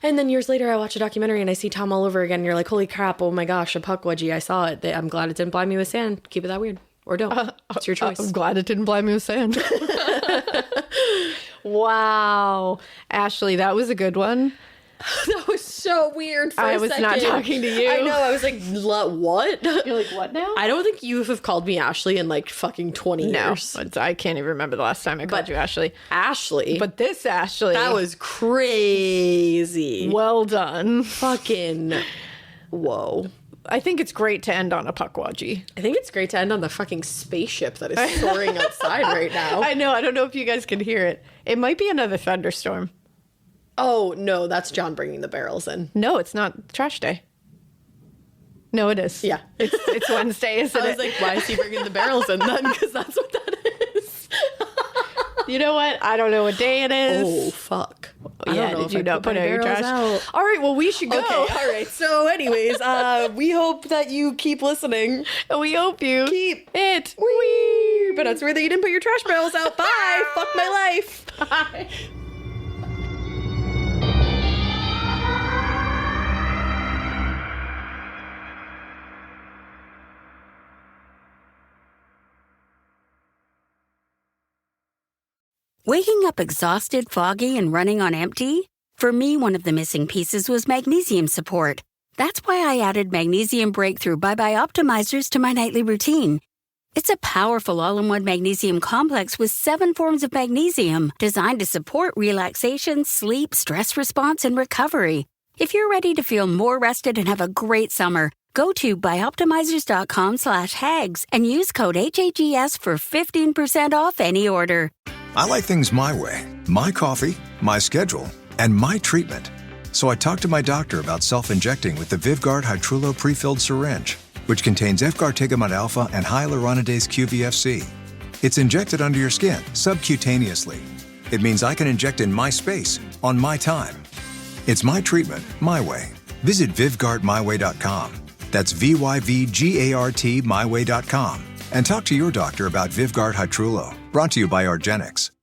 And then years later, I watch a documentary and I see Tom all over again. And you're like, holy crap. Oh my gosh, a puckwudgie. I saw it. I'm glad it didn't blind me with sand. Keep it that weird. Or don't. It's your choice. I'm glad it didn't blind me with sand. Wow. Ashley, that was a good one. That was so weird for a I was second. not talking to you. I know. I was like, what? You're like, what now? I don't think you have called me Ashley in like fucking 20 No, years. I can't even remember the last time I called you Ashley. Ashley. But this Ashley. That was crazy. well done. Fucking whoa. I think it's great to end on a puckwudgie. I think it's great to end on the fucking spaceship that is soaring outside right now. I know. I don't know if you guys can hear it. It might be another thunderstorm. Oh, no, that's John bringing the barrels in. No, it's not trash day. No, it is. Yeah. It's Wednesday, isn't I it? was like, why is he bringing the barrels in then? Because that's what that is. You know what? I don't know what day it is. Oh, fuck. Yeah, did you not put out your trash? Out. All right, well, we should go. Okay, all right. So anyways, we hope that you keep listening. And we hope you Keep it. Wee! But it's weird that you didn't put your trash barrels out. Bye. Fuck my life. Bye. Waking up exhausted, foggy, and running on empty? For me, one of the missing pieces was magnesium support. That's why I added Magnesium Breakthrough Bye Optimizers to my nightly routine. It's a powerful all-in-one magnesium complex with 7 forms of magnesium designed to support relaxation, sleep, stress response, and recovery. If you're ready to feel more rested and have a great summer, go to byoptimizers.com/hags and use code HAGS for 15% off any order. I like things my way, my coffee, my schedule, and my treatment. So I talked to my doctor about self-injecting with the Vyvgart Hytrulo prefilled syringe, which contains efgartigimod alpha and hyaluronidase QVFC. It's injected under your skin, subcutaneously. It means I can inject in my space, on my time. It's my treatment, my way. Visit VyvgartMyWay.com. That's VYVGART myway.com. And talk to your doctor about Vyvgart Hytrulo, brought to you by Argenx.